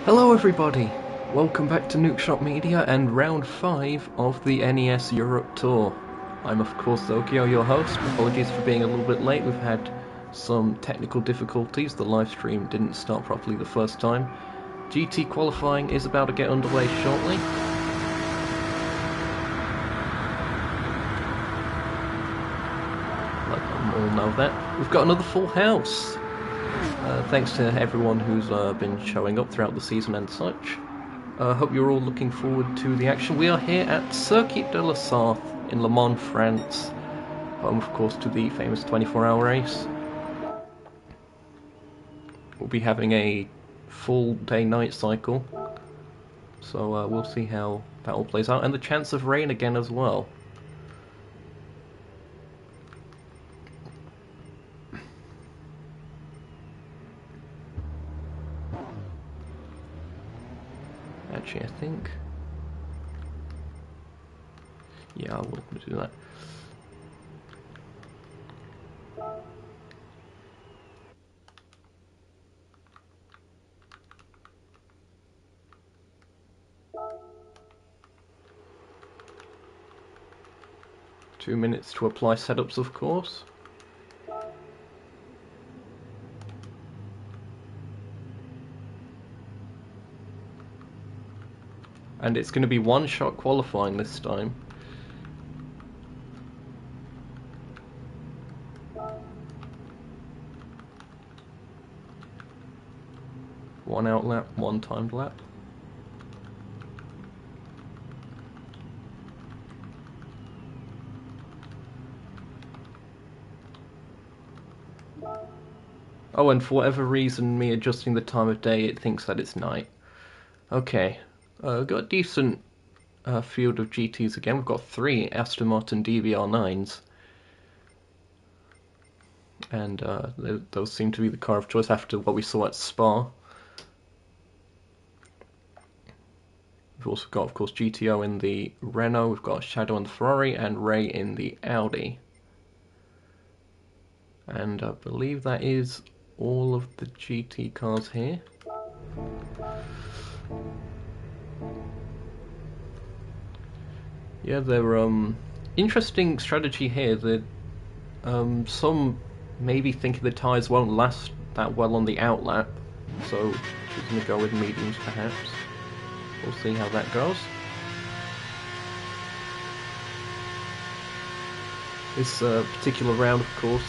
Hello everybody! Welcome back to Nukeshot Media and round 5 of the NES Europe Tour. I'm of course Zogio, your host. Apologies for being a little bit late, we've had some technical difficulties. The live stream didn't start properly the first time. GT qualifying is about to get underway shortly. Let them all know that. We've got another full house. Thanks to everyone who's been showing up throughout the season and such. Hope you're all looking forward to the action. We are here at Circuit de la Sarthe in Le Mans, France. Home, of course, to the famous 24-hour race. We'll be having a full day-night cycle. So we'll see how that all plays out. And the chance of rain again as well. Actually, I think... yeah, I will do that. Two minutes to apply setups, of course. And it's going to be one-shot qualifying this time. One out lap, one timed lap. Oh, and for whatever reason, me adjusting the time of day, it thinks that it's night. Okay, got a decent field of GTs again. We've got 3 Aston Martin DBR9s. And those seem to be the car of choice after what we saw at Spa. We've also got, of course, GTO in the Renault, we've got Shadow in the Ferrari, and Ray in the Audi. And I believe that is all of the GT cars here. Yeah, they're interesting strategy here. That some maybe think the tyres won't last that well on the outlap, so she's going to go with mediums perhaps. We'll see how that goes. This particular round, of course,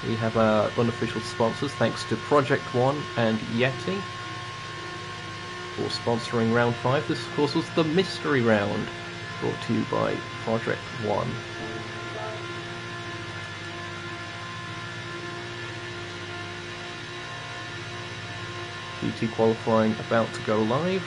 we have our unofficial sponsors, thanks to Project One and Yeti for sponsoring round 5. This, of course, was the mystery round, brought to you by Project One. GT qualifying about to go live.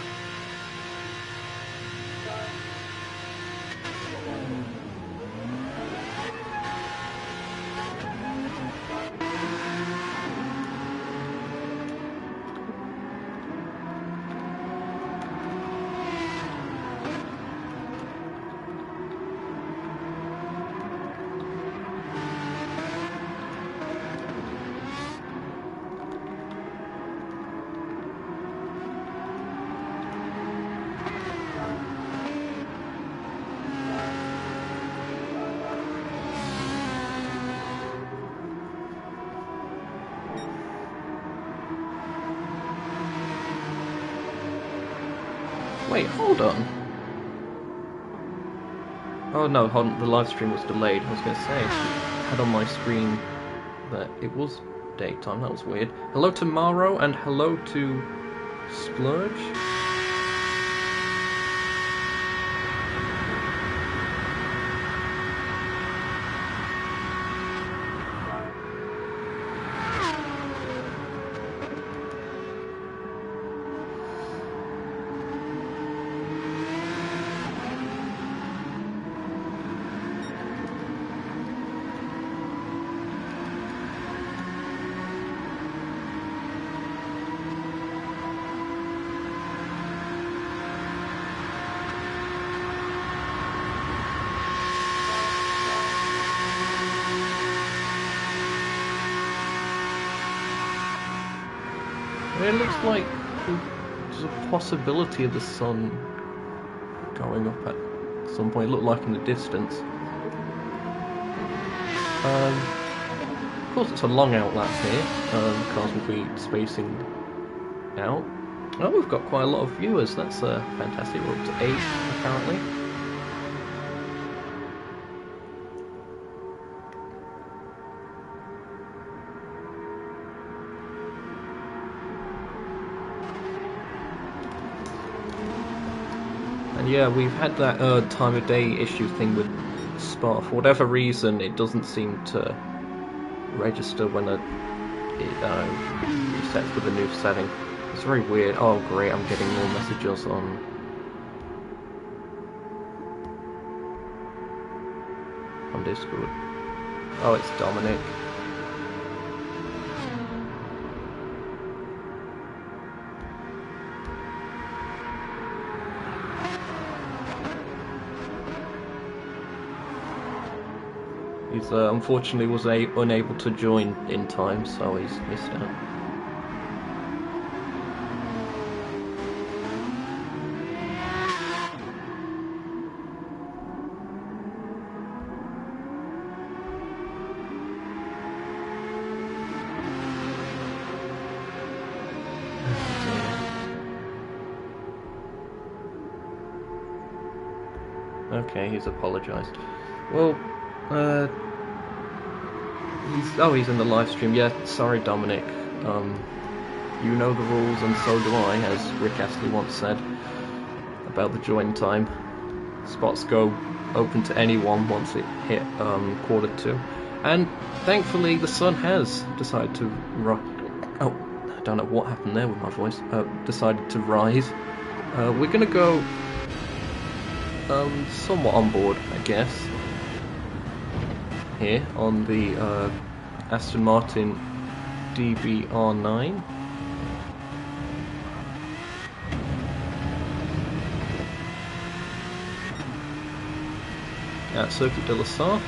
Wait, hold on. Oh no, hold on, the live stream was delayed. I was going to say, I had on my screen that it was daytime. That was weird. Hello to Maro and hello to Splurge. It looks like there's a possibility of the sun going up at some point. It looked like in the distance. Of course, it's a long outlap here. Cars will be spacing out. Oh, we've got quite a lot of viewers. That's fantastic. We're up to 8 apparently. And yeah, we've had that time of day issue thing with Spot. For whatever reason, it doesn't seem to register when it resets with a new setting. It's very weird. Oh great, I'm getting more messages on Discord. Oh, it's Dominic. He's unfortunately was unable to join in time, so he's missed out. Okay, he's apologised. Well, he's in the live stream. Yeah, sorry, Dominic. You know the rules, and so do I, as Rick Astley once said about the join time. Spots go open to anyone once it hit 1:45, and thankfully the sun has decided to oh, I don't know what happened there with my voice. Decided to rise. We're gonna go somewhat on board, I guess, here on the Aston Martin DBR9. At Circuit de la Sarthe.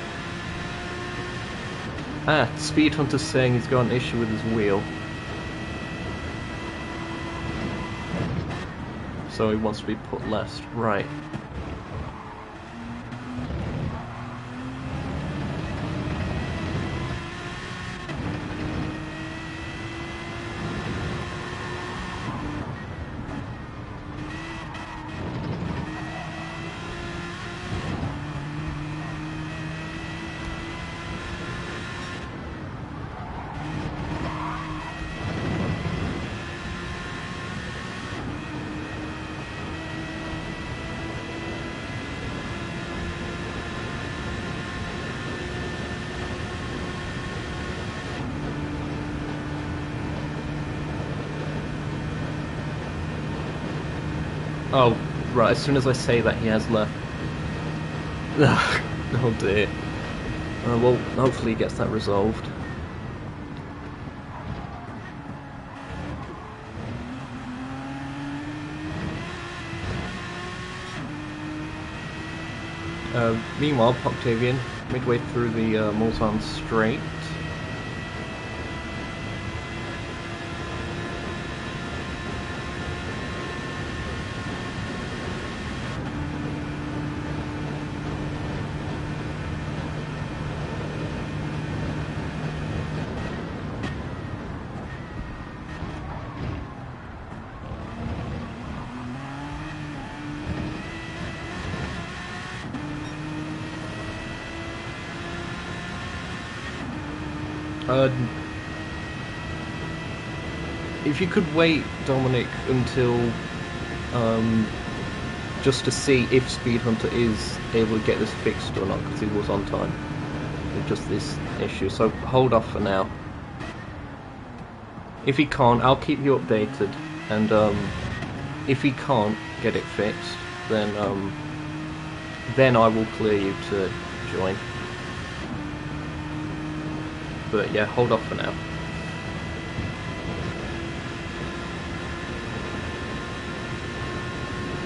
Speed Hunter's saying he's got an issue with his wheel, so he wants to be put left. Right. Oh, right, as soon as I say that, he has left. Oh dear. Well, hopefully he gets that resolved. Meanwhile, Octavian, midway through the Mulsanne Strait. If you could wait, Dominic, until just to see if Speed Hunter is able to get this fixed or not, because he was on time with just this issue. So hold off for now. If he can't, I'll keep you updated, and if he can't get it fixed, then I will clear you to join. But yeah, hold off for now.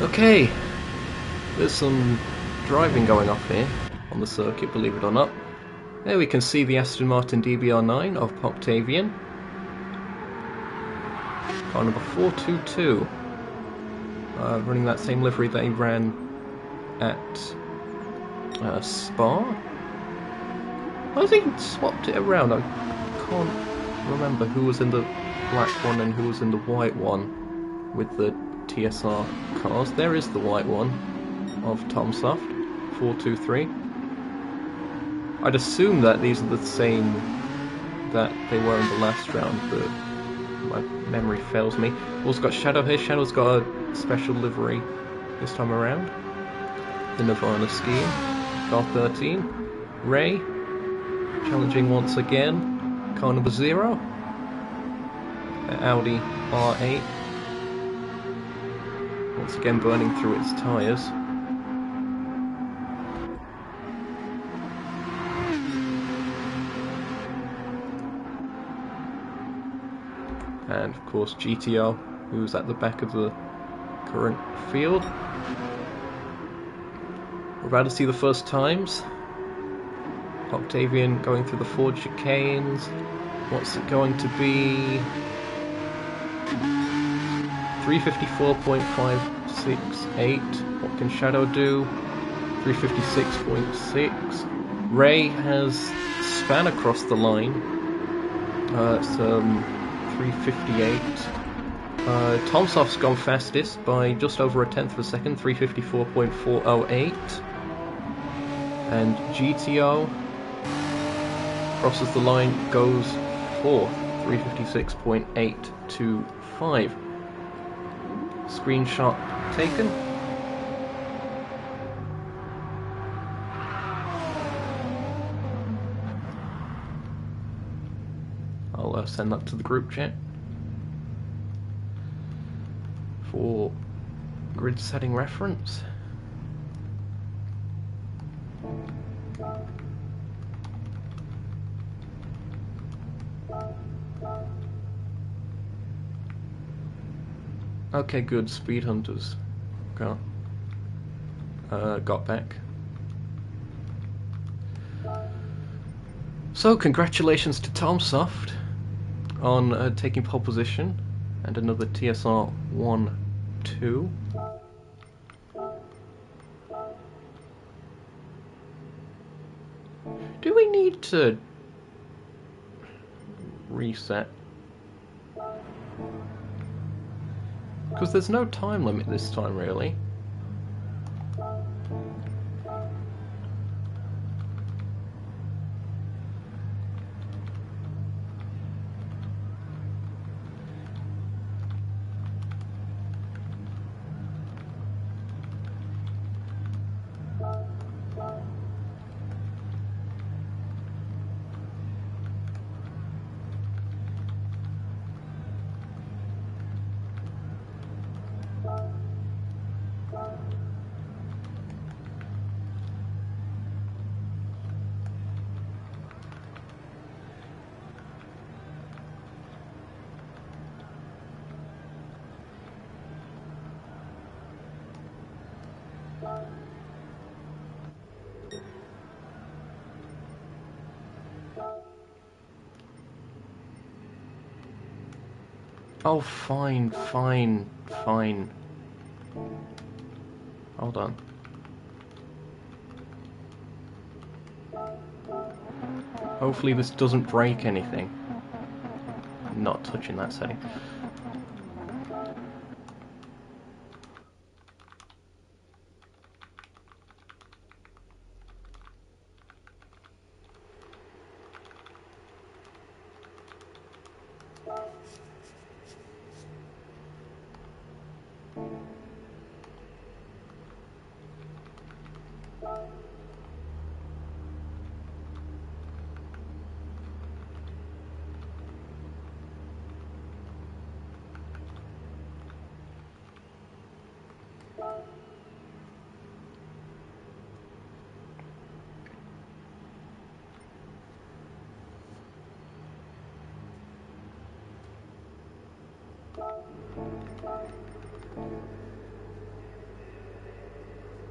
Okay, there's some driving going off here on the circuit, believe it or not. There we can see the Aston Martin DBR9 of Octavian. Car number 422. running that same livery they ran at Spa. I think swapped it around. I can't remember who was in the black one and who was in the white one with the TSR cars. There is the white one of Tomsoft, 423. I'd assume that these are the same that they were in the last round, but my memory fails me. We've also got Shadow here. Shadow's got a special livery this time around. The Nirvana skiing. Car 13. Ray, challenging once again. Car number 0. Audi R8. Once again burning through its tyres. And of course GTO, who's at the back of the current field. We're about to see the first times. Octavian going through the Ford chicanes. What's it going to be? 354.568. What can Shadow do? 356.6. Ray has span across the line. It's 358. Tomsoft's gone fastest by just over a tenth of a second, 354.408. And GTO crosses the line, goes fourth, 356.825. Screenshot taken. I'll send that to the group chat for grid setting reference. Okay, good. Speed Hunters got back. So, congratulations to Tomsoft on taking pole position and another TSR 1-2. Do we need to reset? Because there's no time limit this time, really. Oh, fine. Hold on. Hopefully this doesn't break anything. I'm not touching that setting.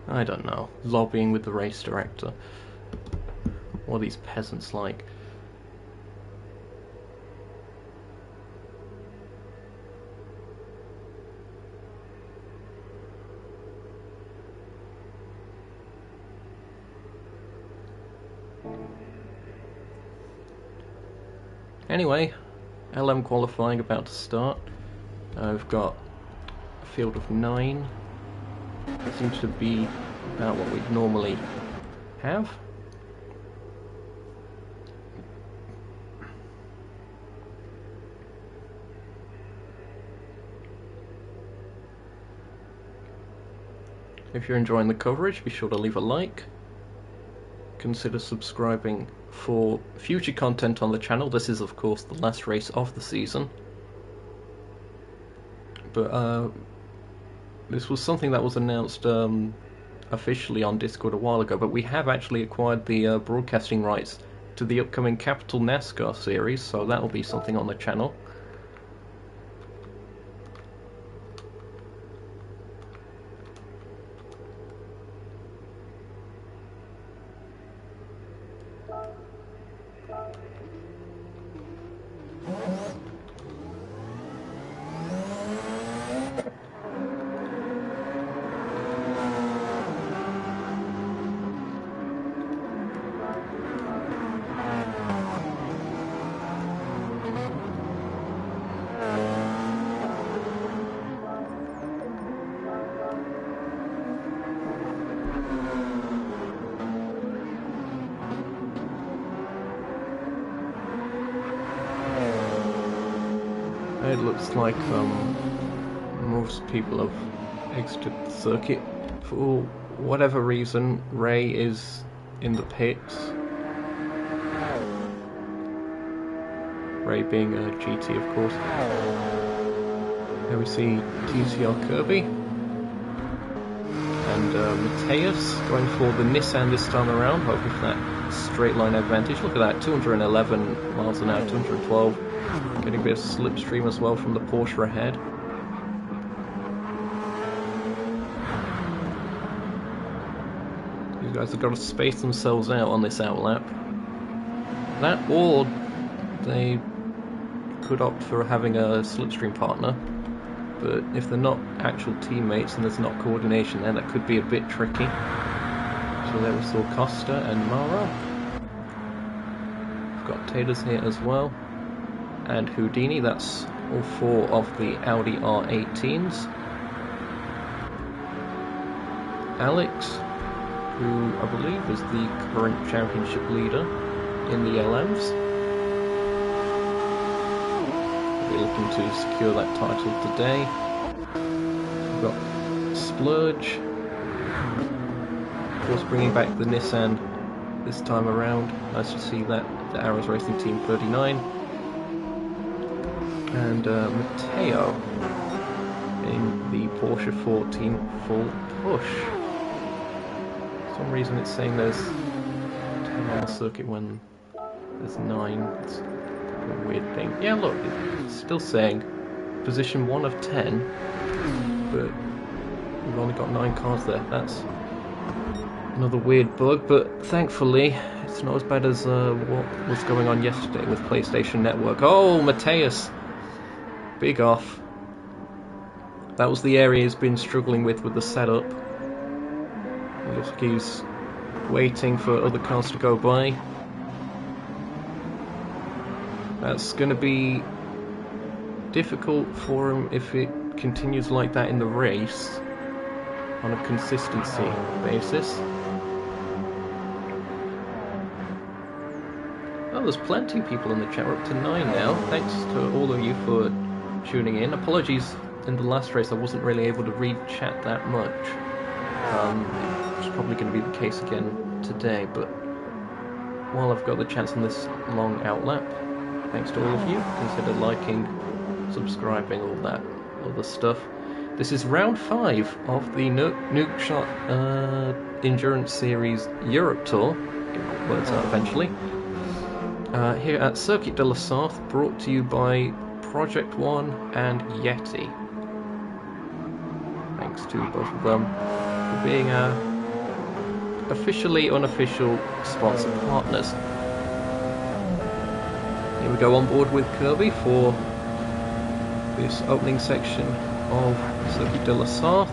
I don't know. Lobbying with the race director. What are these peasants like? Anyway, LM qualifying about to start. We've got a field of 9. It seems to be about what we'd normally have. If you're enjoying the coverage, be sure to leave a like. Consider subscribing for future content on the channel. This is, of course, the last race of the season. But this was something that was announced officially on Discord a while ago, but we have actually acquired the broadcasting rights to the upcoming Capital NASCAR series, so that'll be something on the channel. It looks like most people have exited the circuit. For whatever reason, Ray is in the pits. Ray being a GT, of course. Here we see TCR Kirby. And Mateus going for the Nissan this time around, hoping for that straight line advantage. Look at that, 211 miles an hour, 212. Getting a bit of slipstream as well from the Porsche ahead. These guys have got to space themselves out on this outlap. That, or they could opt for having a slipstream partner. But if they're not actual teammates and there's not coordination there, that could be a bit tricky. So there we saw Costa and Mara. We've got Taters here as well. And Houdini, that's all 4 of the Audi R18s. Alex, who I believe is the current championship leader in the LMs. We're looking to secure that title today. We've got Splurge, of course bringing back the Nissan this time around. Nice to see that, the Arrows Racing Team 39. And Matteo in the Porsche 14 full push. For some reason it's saying there's 10 on the circuit when there's 9. It's a weird thing. Yeah, look, it's still saying position 1 of 10, but we've only got 9 cars there. That's another weird bug, but thankfully it's not as bad as what was going on yesterday with PlayStation Network. Oh, Mateus! Big off. That was the area he's been struggling with the setup. It looks like he's waiting for other cars to go by. That's going to be difficult for him if it continues like that in the race on a consistency basis. Oh, there's plenty of people in the chat. We're up to 9 now. Thanks to all of you for tuning in. Apologies, in the last race I wasn't really able to read chat that much. It's probably going to be the case again today, but while I've got the chance on this long outlap, thanks to all of you. Consider liking, subscribing, all that other stuff. This is round 5 of the Nukeshot Endurance Series Europe Tour. Get my words out eventually. Here at Circuit de la Sarthe, brought to you by Project One and Yeti. Thanks to both of them for being officially unofficial sponsor partners. Here we go on board with Kirby for this opening section of Circuit de la Sarthe.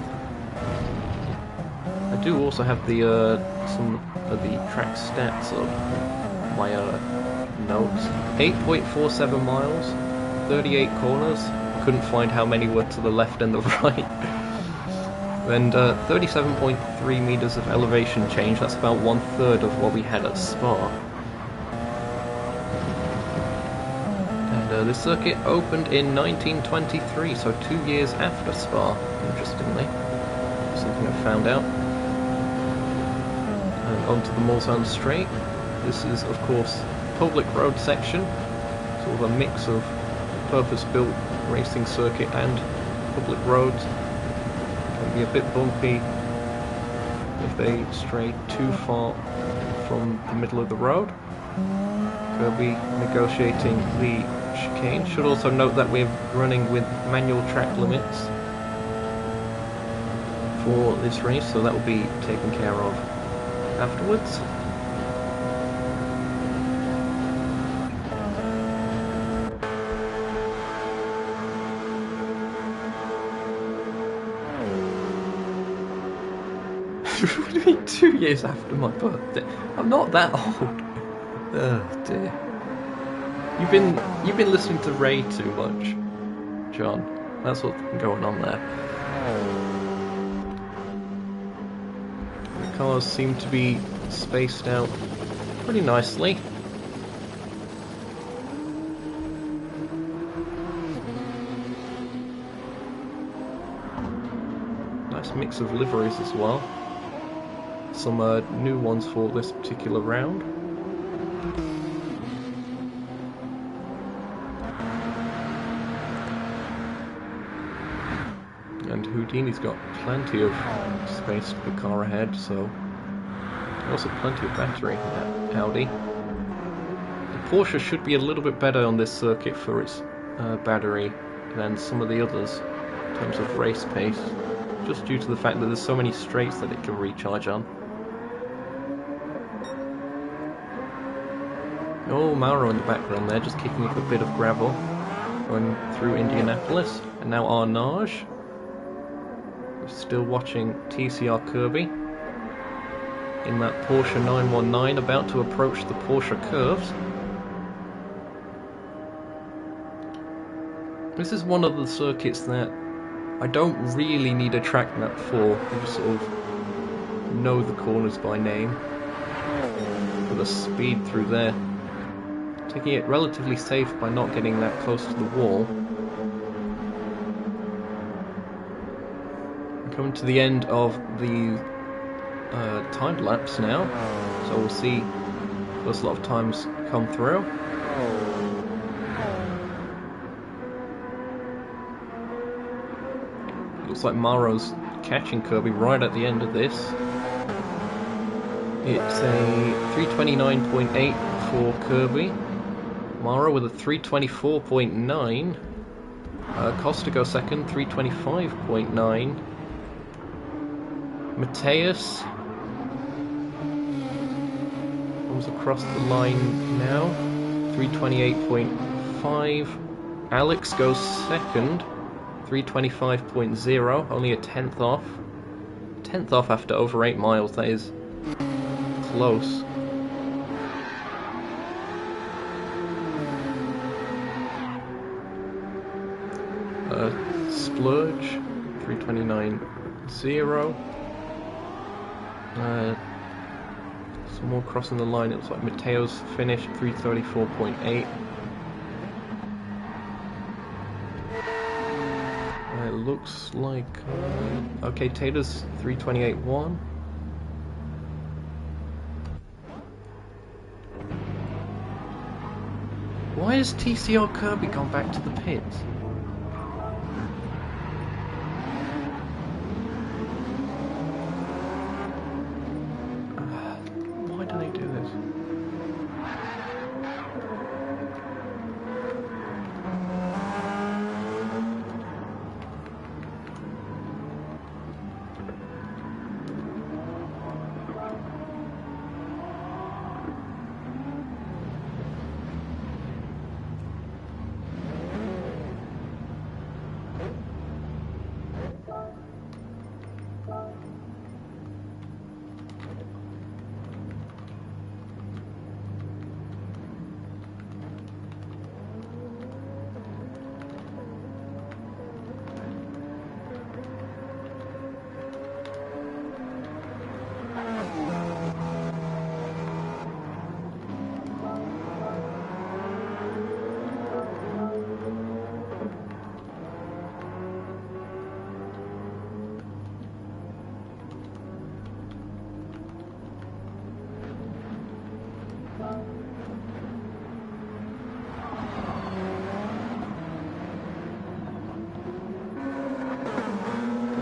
I do also have the some of the track stats of my notes. 8.47 miles, 38 corners. Couldn't find how many were to the left and the right. And 37.3 meters of elevation change. That's about 1/3 of what we had at Spa. And this circuit opened in 1923, so 2 years after Spa, interestingly. Something I found out. And onto the Mulsanne Straight. This is, of course, public road section. Sort of a mix of purpose-built racing circuit and public roads. Can be a bit bumpy if they stray too far from the middle of the road. Kirby negotiating the chicane. Should also note that we're running with manual track limits for this race, so that will be taken care of afterwards. What do you mean 2 years after my birthday? I'm not that old. Oh dear. You've been listening to Ray too much, John. That's what's been going on there. The cars seem to be spaced out pretty nicely. Nice mix of liveries as well. Some new ones for this particular round. And Houdini's got plenty of space to the car ahead, so also plenty of battery in that Audi. The Porsche should be a little bit better on this circuit for its battery than some of the others in terms of race pace, just due to the fact that there's so many straights that it can recharge on. Oh, Mauro in the background there, just kicking up a bit of gravel, going through Indianapolis. And now Arnage. We're still watching TCR Kirby in that Porsche 919, about to approach the Porsche curves. This is one of the circuits that I don't really need a track map for. You just sort of know the corners by name. With a speed through there. Taking it relatively safe by not getting that close to the wall. We're coming to the end of the time lapse now, so we'll see first lot of times come through. Looks like Mauro's catching Kirby right at the end of this. It's a 329.8 for Kirby. Mauro with a 324.9. Costigo second, 325.9. Mateus comes across the line now, 328.5. Alex goes second, 325.0, only a tenth off. Tenth off after over 8 miles, that is close. Splurge, 329.0. Some more crossing the line. It looks like Mateo's finished 334.8. It looks like okay, Taylor's 328.1. Why has TCR Kirby gone back to the pits? Why do they do this?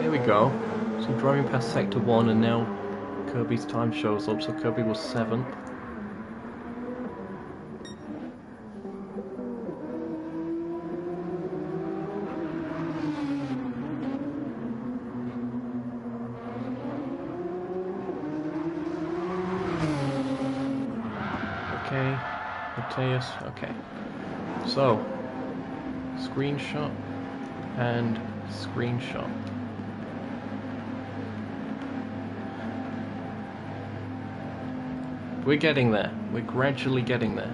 Here we go. So driving past Sector 1 and now Kirby's time shows up, so Kirby was 7th. Okay, Mateus, okay. So, screenshot and screenshot. We're getting there. We're gradually getting there.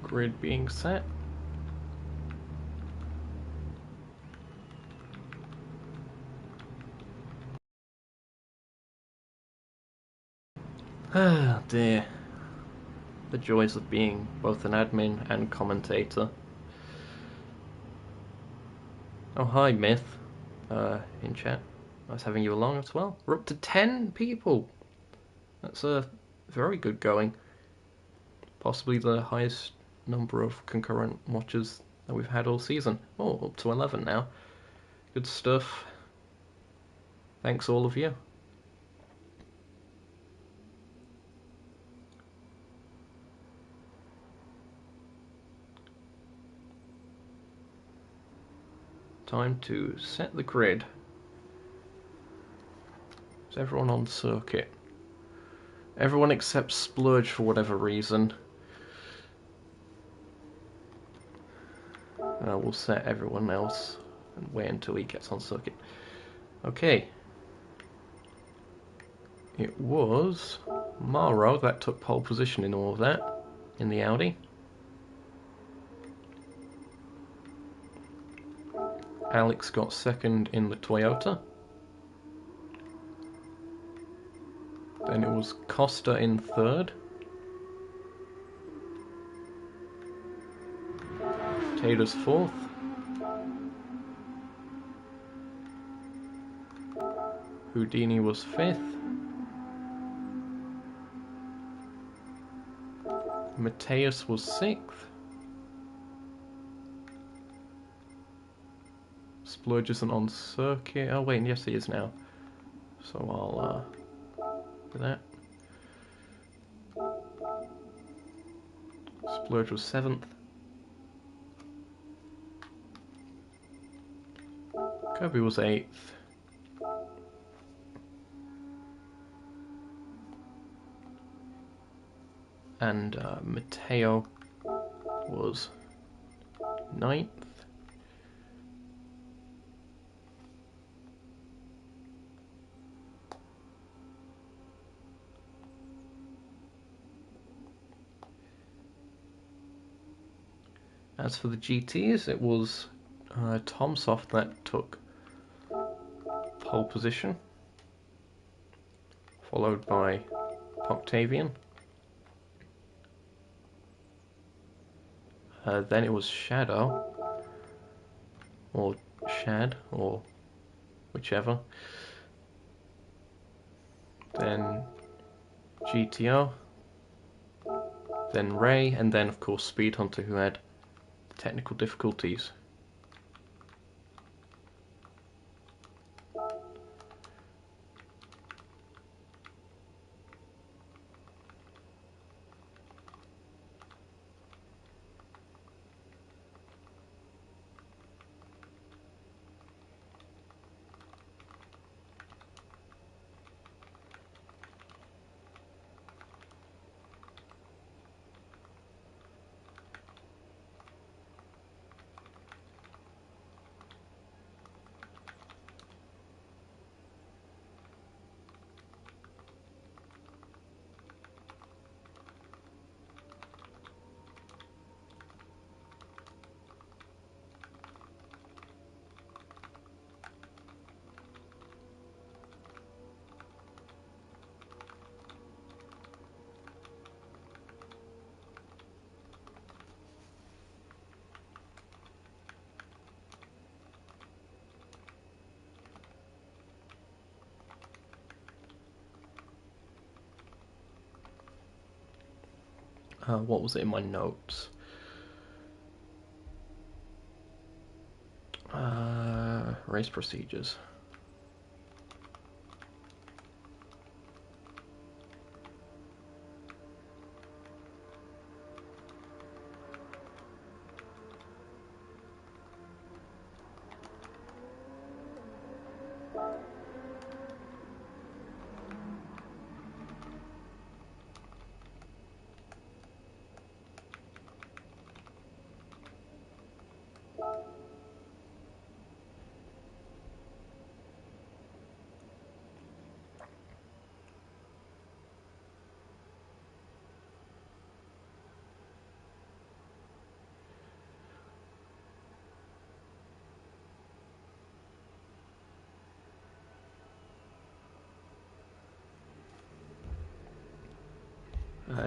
Grid being set. Ah dear. The joys of being both an admin and commentator. Oh hi Myth, in chat. Nice having you along as well. We're up to 10 people. That's a very good going. Possibly the highest number of concurrent watchers that we've had all season. Oh, up to 11 now. Good stuff. Thanks all of you. Time to set the grid. Is everyone on circuit? Everyone except Splurge for whatever reason. We'll set everyone else and wait until he gets on circuit. Okay. It was Maro that took pole position in all of that, in the Audi. Alex got second in the Toyota. Then it was Costa in third. Taylor's fourth. Houdini was fifth. Mateus was sixth. Splurge isn't on circuit. Oh wait, yes he is now. So I'll do that. Splurge was seventh. Kirby was eighth. And Mateo was ninth. As for the GTs, it was Tomsoft that took pole position, followed by Octavian. Then it was Shadow, or Shad, or whichever. Then GTO, then Ray, and then of course Speed Hunter, who had technical difficulties. What was it in my notes? Race procedures.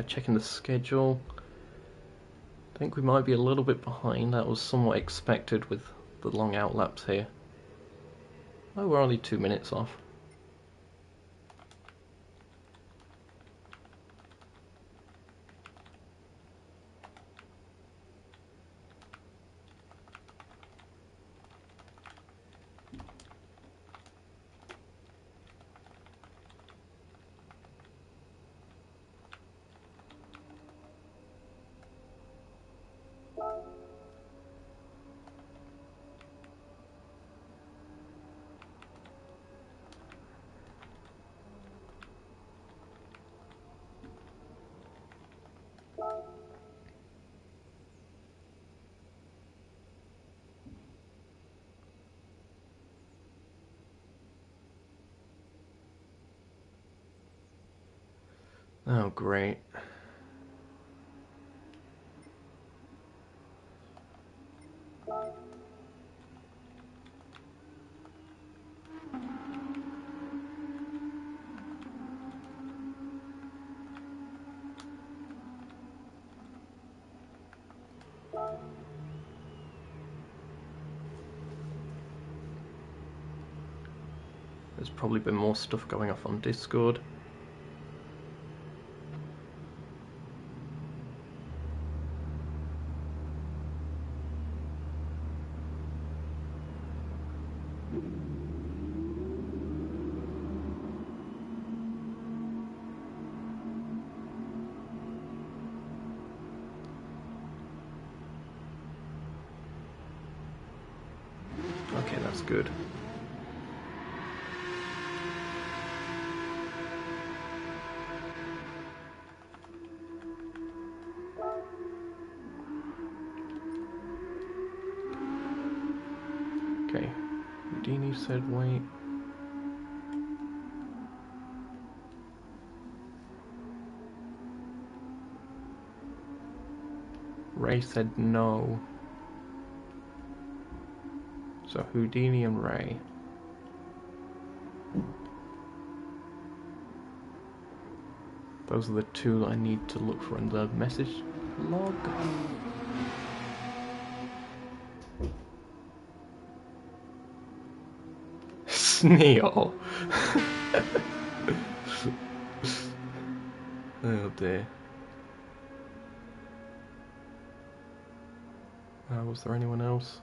Checking the schedule. I think we might be a little bit behind. That was somewhat expected with the long outlaps here. Oh, we're only 2 minutes off. Oh, great. There's probably been more stuff going off on Discord. Okay, that's good. Okay, Houdini said wait. Ray said no. So Houdini and Ray. Those are the two I need to look for in the message log. Sneal. Oh dear. Was there anyone else?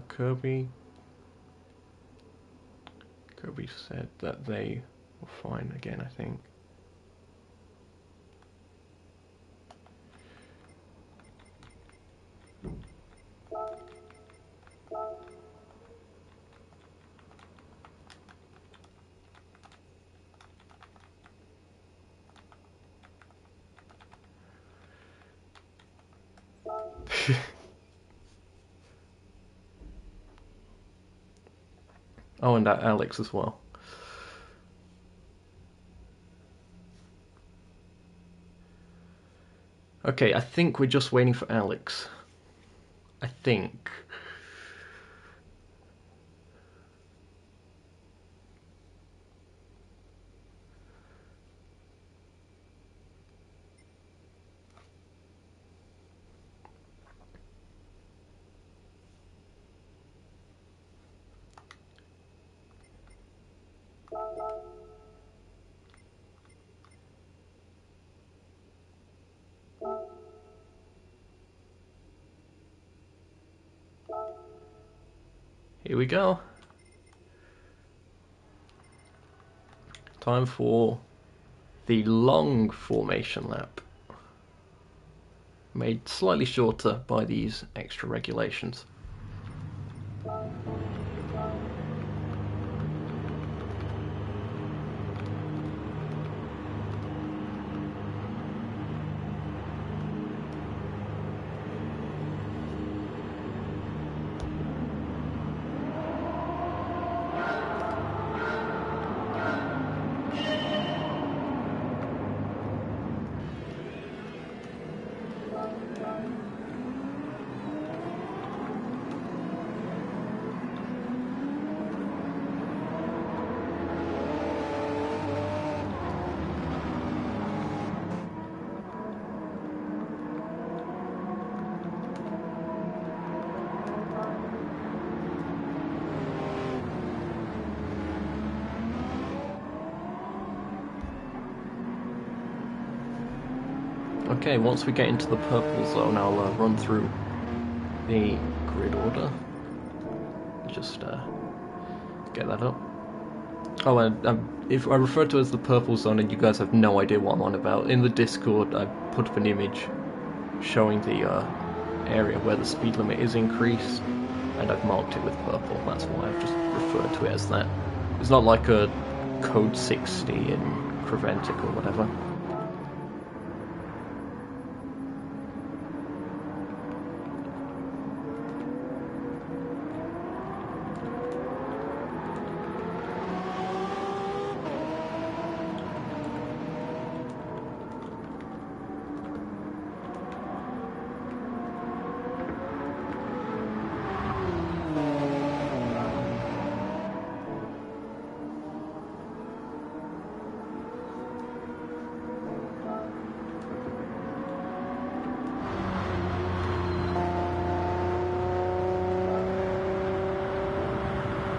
Kirby. Kirby said that they were fine again, I think. Oh, and that Alex as well. Okay, I think we're just waiting for Alex. I think. Here we go. Time for the long formation lap. Made slightly shorter by these extra regulations. Okay, once we get into the purple zone, I'll run through the grid order. Just get that up. Oh, and if I refer to it as the purple zone and you guys have no idea what I'm on about, in the Discord I put up an image showing the area where the speed limit is increased, and I've marked it with purple. That's why I've just referred to it as that. It's not like a code 60 in Creventic or whatever.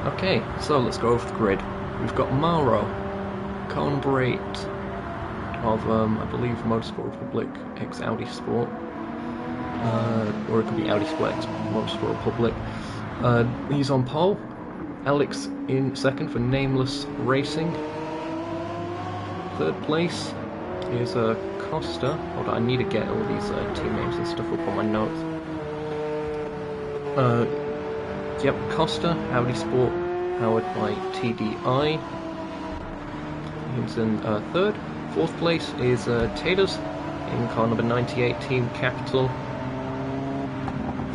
Okay, so let's go over the grid. We've got Mauro, car number 8 of, I believe, Motorsport Republic X Audi Sport. Or it could be Audi Sport X Motorsport Republic. He's on pole. Alex in second for Nameless Racing. Third place is Costa. Hold on, I need to get all these team names and stuff up on my notes. Yep, Costa, Audi Sport, powered by TDI. He's in third. Fourth place is Taters in car number 98, Team Capital.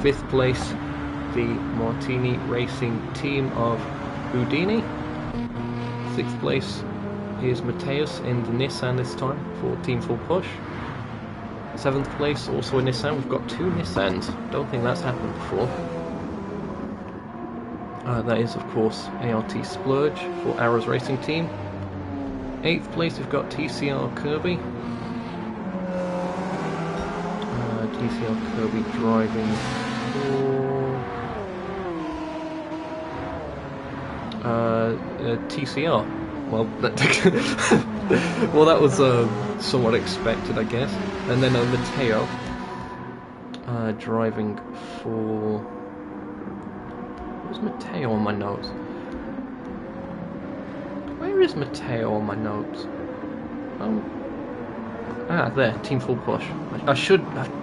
Fifth place, the Martini Racing team of Houdini. Sixth place is Mateus in the Nissan this time for Team Full Push. Seventh place, also a Nissan. We've got 2 Nissans. Don't think that's happened before. That is, of course, ART Splurge for Arrows Racing Team. 8th place, we've got TCR Kirby. TCR Kirby driving for TCR. Well, well, that was somewhat expected, I guess. And then Matteo driving for. Where's Matteo on my notes? Where is Matteo on my notes? There, Team Full Push. I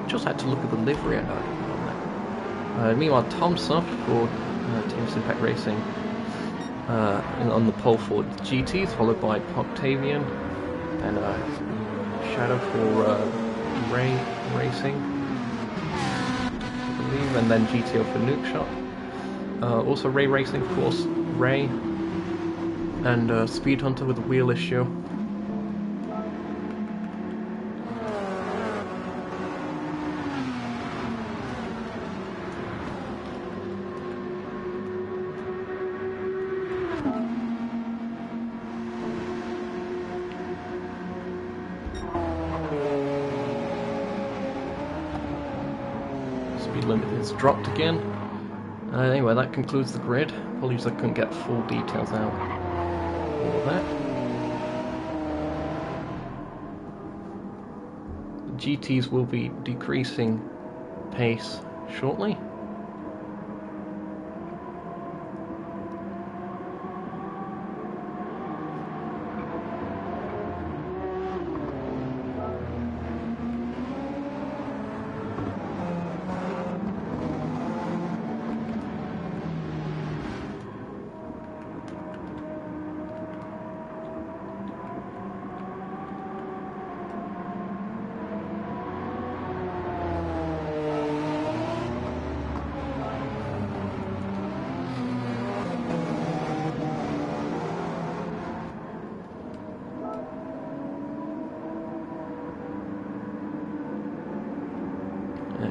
just had to look at the livery and on that. Meanwhile, Tom Soft for Team Impact Racing on the pole for GTs, followed by Octavian and Shadow for Ray Racing, I believe, and then GTO for Nukeshot. Also Ray Racing, of course, Ray, and Speed Hunter with a wheel issue. Speed limit is dropped again. Anyway, that concludes the grid. Apologies I couldn't get full details out for that. The GTs will be decreasing pace shortly.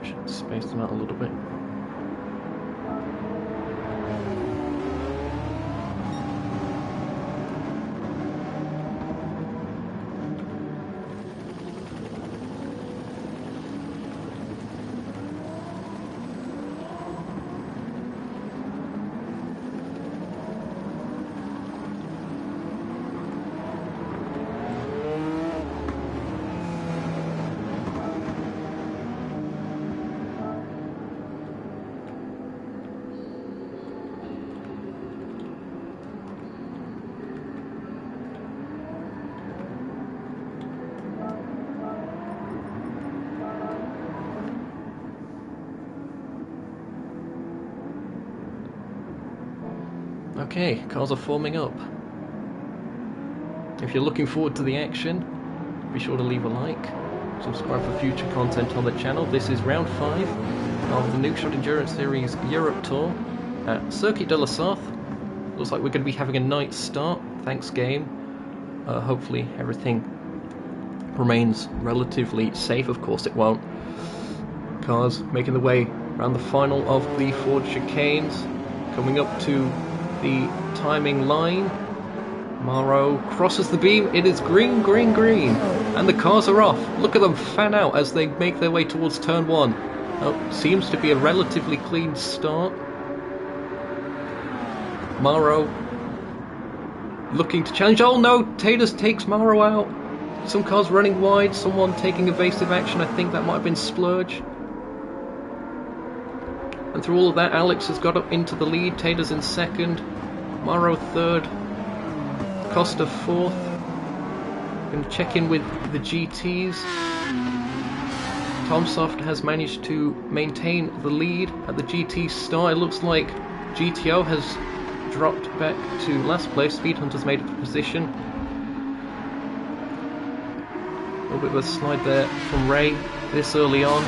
much. Space them out a little bit. Okay, cars are forming up. If you're looking forward to the action, be sure to leave a like, subscribe for future content on the channel. This is round 5 of the Nukeshot Endurance Series Europe Tour at Circuit de la Sarthe. Looks like we're going to be having a night start. Thanks game. Hopefully everything remains relatively safe. Of course it won't. Cars making the way around the final of the Ford chicanes, coming up to the timing line. Maro crosses the beam. It is green, green, green, and the cars are off. Look at them fan out as they make their way towards turn 1. Oh, seems to be a relatively clean start. Maro looking to challenge. Oh no, Taters takes Maro out. Some cars running wide, someone taking evasive action. I think that might have been Splurge. And through all of that, Alex has got up into the lead. Taters in second, Maro third, Costa fourth. Going to check in with the GTs. Tomsoft has managed to maintain the lead at the GT start. It looks like GTO has dropped back to last place. Speed Hunter's made up a position. A little bit of a slide there from Ray this early on.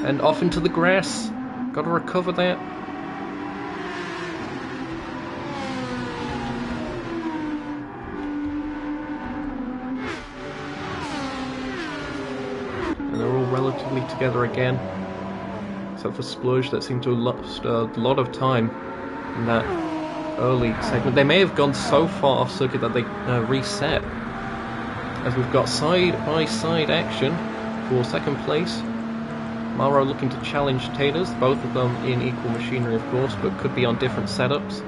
And off into the grass. Got to recover that. And they're all relatively together again. Except for Splurge, that seemed to have lost a lot of time in that early segment. They may have gone so far off circuit that they reset. As we've got side-by-side action for second place. Maro looking to challenge Taters, both of them in equal machinery of course, but could be on different setups.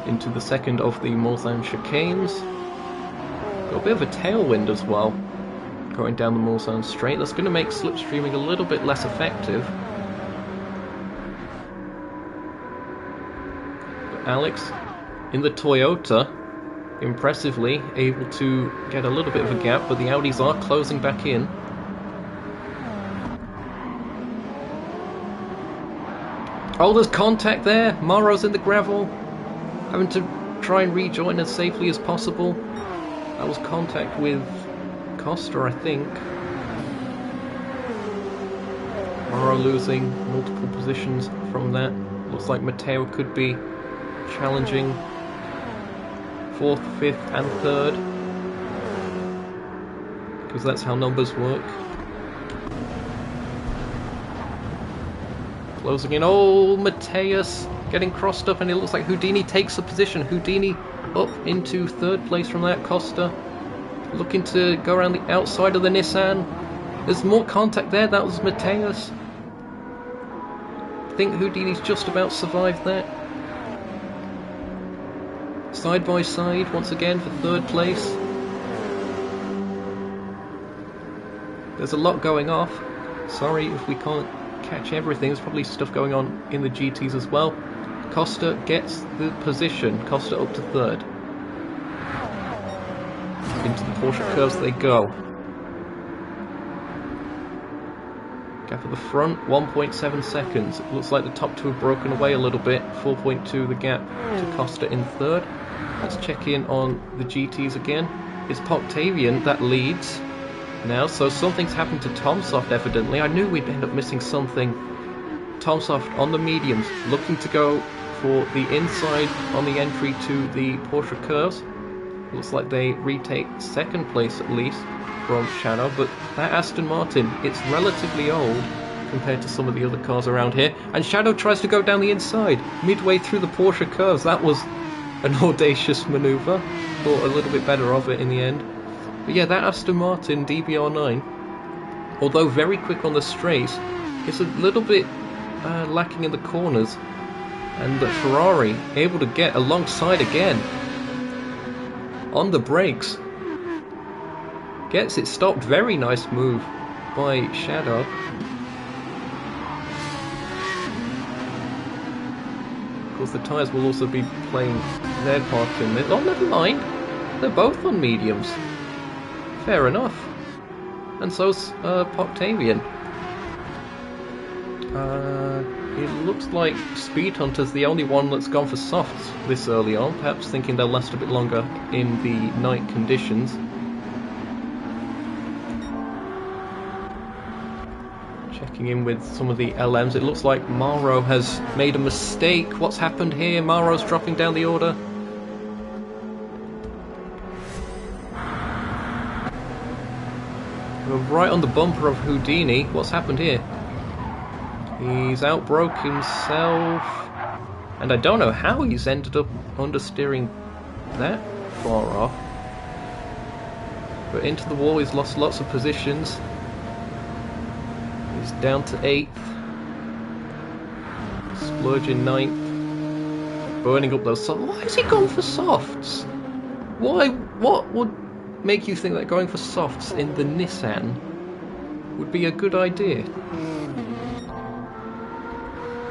Into the second of the Mulsanne chicanes. Got a bit of a tailwind as well, going down the Mulsanne straight. That's going to make slipstreaming a little bit less effective. But Alex, in the Toyota, impressively able to get a little bit of a gap, but the Audis are closing back in. Oh, there's contact there. Maro's in the gravel, having to try and rejoin as safely as possible. That was contact with Costa, I think. Maro losing multiple positions from that. Looks like Matteo could be challenging 4th, 5th and 3rd, because that's how numbers work. Closing in. Oh, Mateus getting crossed up, and it looks like Houdini takes the position. Houdini up into 3rd place from that. Costa looking to go around the outside of the Nissan. There's more contact there. That was Mateus. I think Houdini's just about survived that. Side by side once again for 3rd place. There's a lot going off. Sorry if we can't catch everything. There's probably stuff going on in the GTs as well. Costa gets the position. Costa up to 3rd. Into the Porsche curves they go. Gap at the front, 1.7 seconds. It looks like the top 2 have broken away a little bit. 4.2 the gap to Costa in 3rd. Let's check in on the GTs again. It's Octavian that leads now, so something's happened to Tomsoft evidently. I knew we'd end up missing something. Tomsoft on the mediums, looking to go for the inside on the entry to the Porsche curves. Looks like they retake second place at least from Shadow, but that Aston Martin, it's relatively old compared to some of the other cars around here, and Shadow tries to go down the inside midway through the Porsche curves. That was an audacious manoeuvre. Thought a little bit better of it in the end. But yeah, that Aston Martin DBR9, although very quick on the straights, is a little bit lacking in the corners, and the Ferrari able to get alongside again on the brakes. Gets it stopped. Very nice move by Shadow. Of course, the tyres will also be playing their part in this. Oh, never mind. They're both on mediums. Fair enough. And so's Octavian. It looks like Speed Hunter's the only one that's gone for softs this early on, perhaps thinking they'll last a bit longer in the night conditions. Checking in with some of the LMs, it looks like Mauro has made a mistake. What's happened here? Mauro's dropping down the order. We're right on the bumper of Houdini. What's happened here? He's outbroke himself, and I don't know how he's ended up understeering that far off. But into the wall, he's lost lots of positions. He's down to 8th. Splurge in 9th. Burning up those softs. Why is he going for softs? Why? What would make you think that going for softs in the Nissan would be a good idea?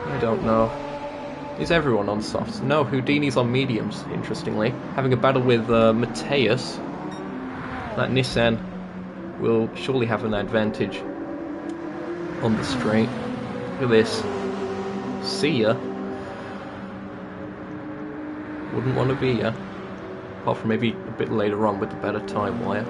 I don't know. Is everyone on softs? No, Houdini's on mediums, interestingly. Having a battle with Mateus. That Nissan will surely have an advantage on the straight. Look at this. See ya. Wouldn't want to be ya. Apart from maybe a bit later on with the better tie wire.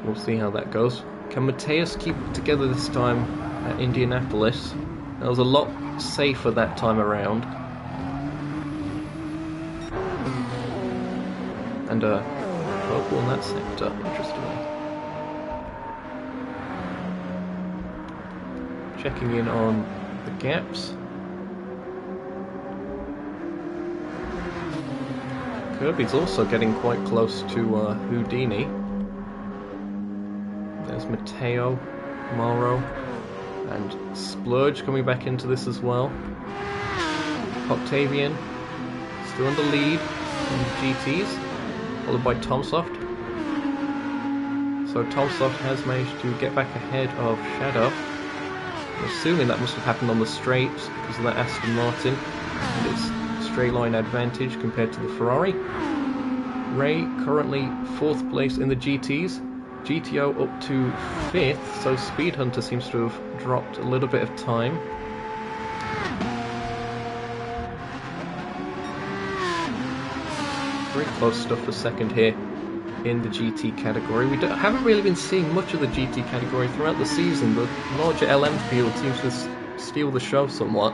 We'll see how that goes. Can Mateus keep it together this time at Indianapolis? That was a lot safer that time around. And purple in that sector, interestingly. Checking in on the gaps. Kirby's also getting quite close to Houdini. There's Matteo, Mauro, and Splurge coming back into this as well. Octavian still in the lead in the GTs, followed by Tomsoft. So Tomsoft has managed to get back ahead of Shadow. I'm assuming that must have happened on the straights because of that Aston Martin and its straight line advantage compared to the Ferrari. Ray currently 4th place in the GTs. GTO up to 5th, so Speed Hunter seems to have dropped a little bit of time. Very close stuff for second here in the GT category. We haven't really been seeing much of the GT category throughout the season. The larger LM field seems to steal the show somewhat.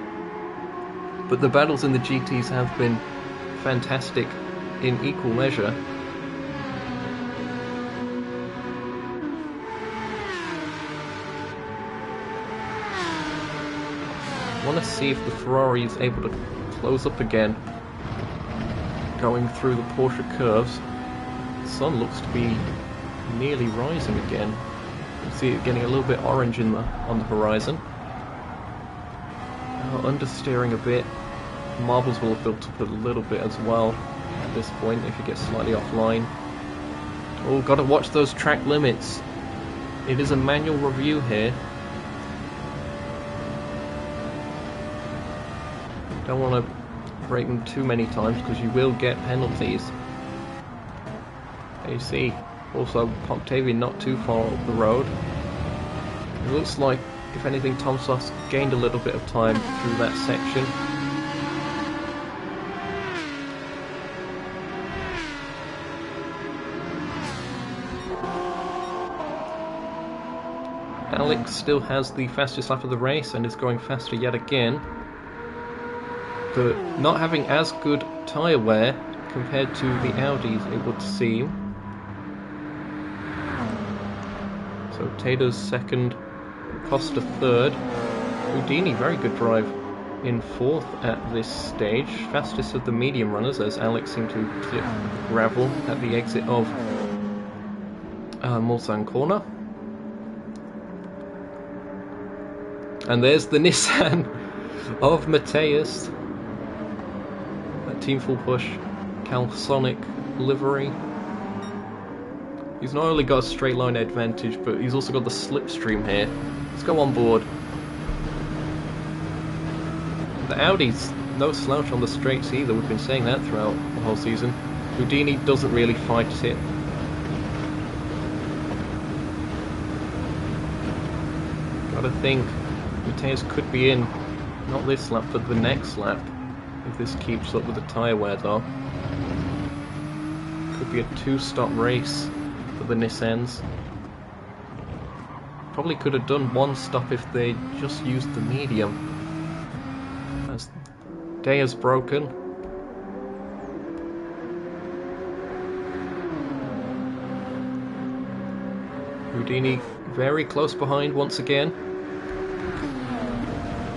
But the battles in the GTs have been fantastic in equal measure. I want to see if the Ferrari is able to close up again, going through the Porsche curves. The sun looks to be nearly rising again. You can see it getting a little bit orange on the horizon. Understeering a bit. Marbles will have built up a little bit as well at this point if you get slightly offline. Oh, got to watch those track limits. It is a manual review here. Don't want to break them too many times because you will get penalties. There you see, also Octavian not too far up the road. It looks like, if anything, Tomsoft's gained a little bit of time through that section. Alex still has the fastest lap of the race and is going faster yet again. but not having as good tyre wear compared to the Audis, it would seem. So Tader's second, Costa third. Houdini, very good drive in fourth at this stage. Fastest of the medium runners as Alex seemed to clip gravel at the exit of Mulsanne corner. And there's the Nissan of Matthias. That Team Full Push Calsonic livery. He's not only got a straight line advantage, but he's also got the slipstream here. Let's go on board. The Audi's no slouch on the straights either. We've been saying that throughout the whole season. Houdini doesn't really fight it. Gotta think Matthias could be in, not this lap, but the next lap, if this keeps up with the tyre wear though. Could be a two-stop race for the Nissans. Probably could have done one stop if they just used the medium. As day has broken. Houdini very close behind once again.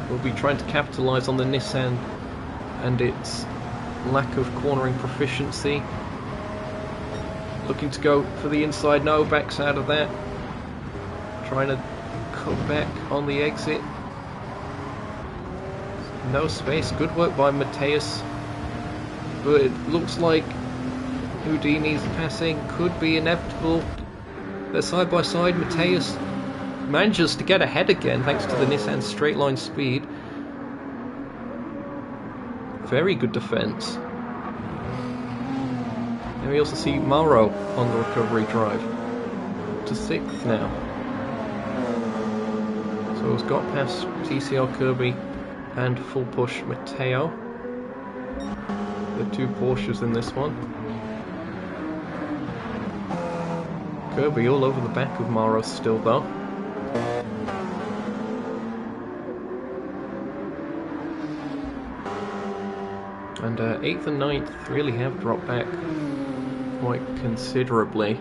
We'll be trying to capitalise on the Nissan and its lack of cornering proficiency. Looking to go for the inside, no, backs out of that. Trying to cut back on the exit. No space, good work by Matthias. But it looks like Houdini's passing could be inevitable. They're side by side. Matthias manages to get ahead again thanks to the Nissan's straight line speed. Very good defence. And we also see Mauro on the recovery drive. To 6th now. So he's got past TCR Kirby and Full Push Matteo. The two Porsches in this one. Kirby all over the back of Mauro still though. And 8th and 9th really have dropped back quite considerably.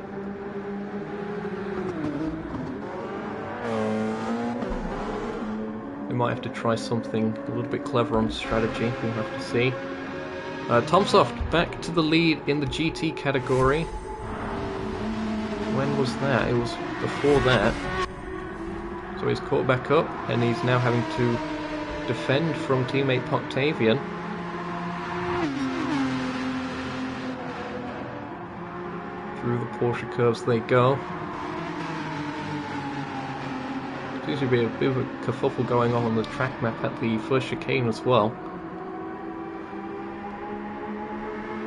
They might have to try something a little bit clever on strategy, we'll have to see. Tomsoft back to the lead in the GT category. When was that? It was before that. So he's caught back up and he's now having to defend from teammate Poctavian. Through the Porsche curves they go. Seems to be a bit of a kerfuffle going on the track map at the first chicane as well.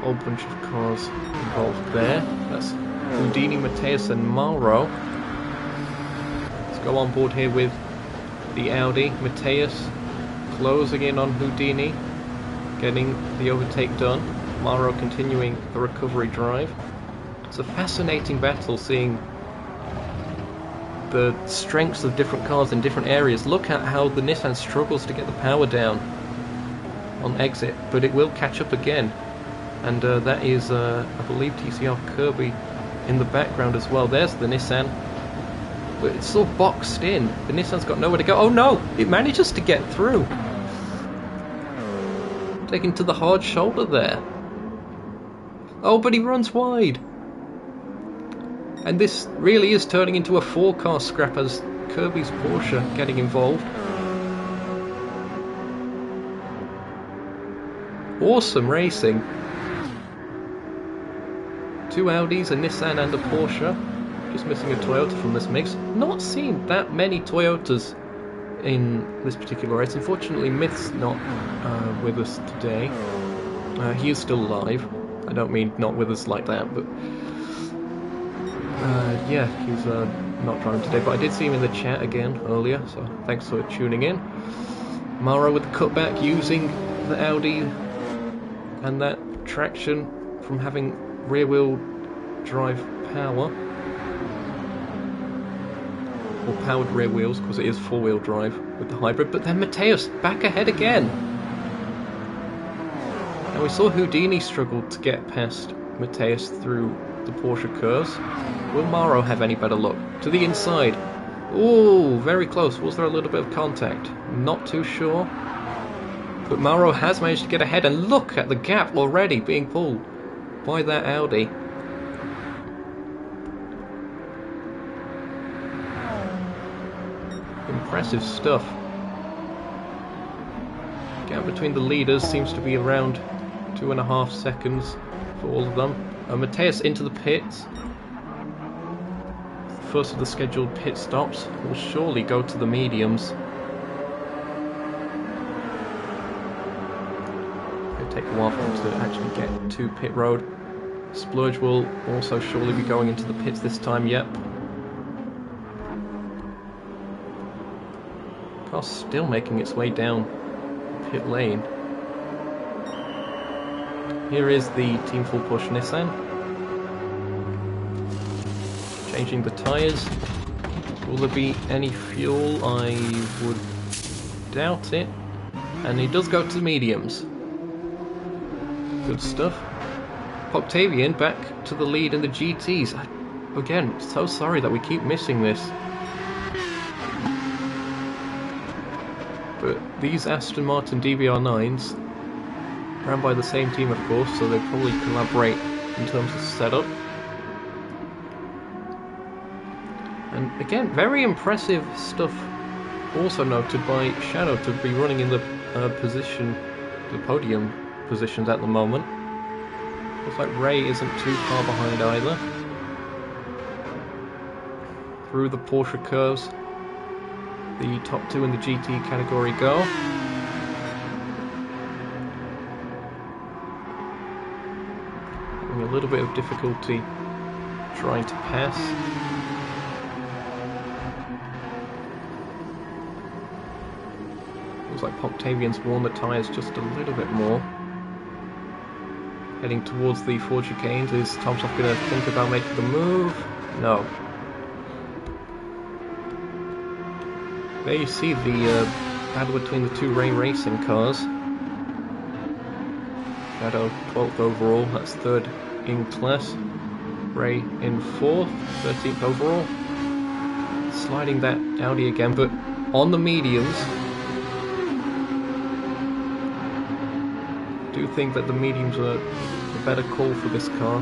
Whole bunch of cars involved there. That's Houdini, Matthias and Mauro. Let's go on board here with the Audi. Matthias closing in on Houdini, getting the overtake done. Mauro continuing the recovery drive. It's a fascinating battle seeing the strengths of different cars in different areas. Look at how the Nissan struggles to get the power down on exit, but it will catch up again. And that is, I believe, TCR Kirby in the background as well. There's the Nissan, but it's all boxed in. The Nissan's got nowhere to go. Oh no! It manages to get through. Taking to the hard shoulder there. Oh, but he runs wide. And this really is turning into a 4-car scrap as Kirby's Porsche getting involved. Awesome racing. 2 Audis, a Nissan and a Porsche. Just missing a Toyota from this mix. Not seen that many Toyotas in this particular race. Unfortunately, Myth's not with us today. He is still alive. I don't mean not with us like that, but yeah, he's not driving today. But I did see him in the chat again earlier, so thanks for tuning in. Mauro with the cutback, using the Audi and that traction from having rear-wheel drive power. Or powered rear wheels, because it is 4-wheel drive with the hybrid. But then Matthias back ahead again. Now we saw Houdini struggle to get past Mateus through the Porsche curves. Will Mauro have any better luck? To the inside. Ooh, very close. Was there a little bit of contact? Not too sure. But Mauro has managed to get ahead, and look at the gap already being pulled by that Audi. Impressive stuff. Gap between the leaders seems to be around 2.5 seconds for all of them. Mateus into the pits. First of the scheduled pit stops will surely go to the mediums. It'll take a while for them to actually get to pit road. Splurge will also surely be going into the pits this time, yep. Car's still making its way down pit lane. Here is the Team Full Push Nissan. Changing the tyres. Will there be any fuel? I would doubt it. And he does go to mediums. Good stuff. Octavian back to the lead in the GTs. Again, so sorry that we keep missing this. But these Aston Martin DBR9s, ran by the same team of course, so they probably collaborate in terms of setup. And again, very impressive stuff also noted by Shadow to be running in the the podium positions at the moment. Looks like Ray isn't too far behind either. Through the Porsche curves, the top two in the GT category go. Having a little bit of difficulty trying to pass. Looks like Octavian's worn the tyres just a little bit more. Heading towards the Ford chicanes. Is Tomsov going to think about making the move? No. There you see the battle between the two Ray Racing cars. Shadow 12th overall, that's 3rd in class. Ray in 4th, 13th overall. Sliding that Audi again, but on the mediums. I do think that the mediums are a better call for this car.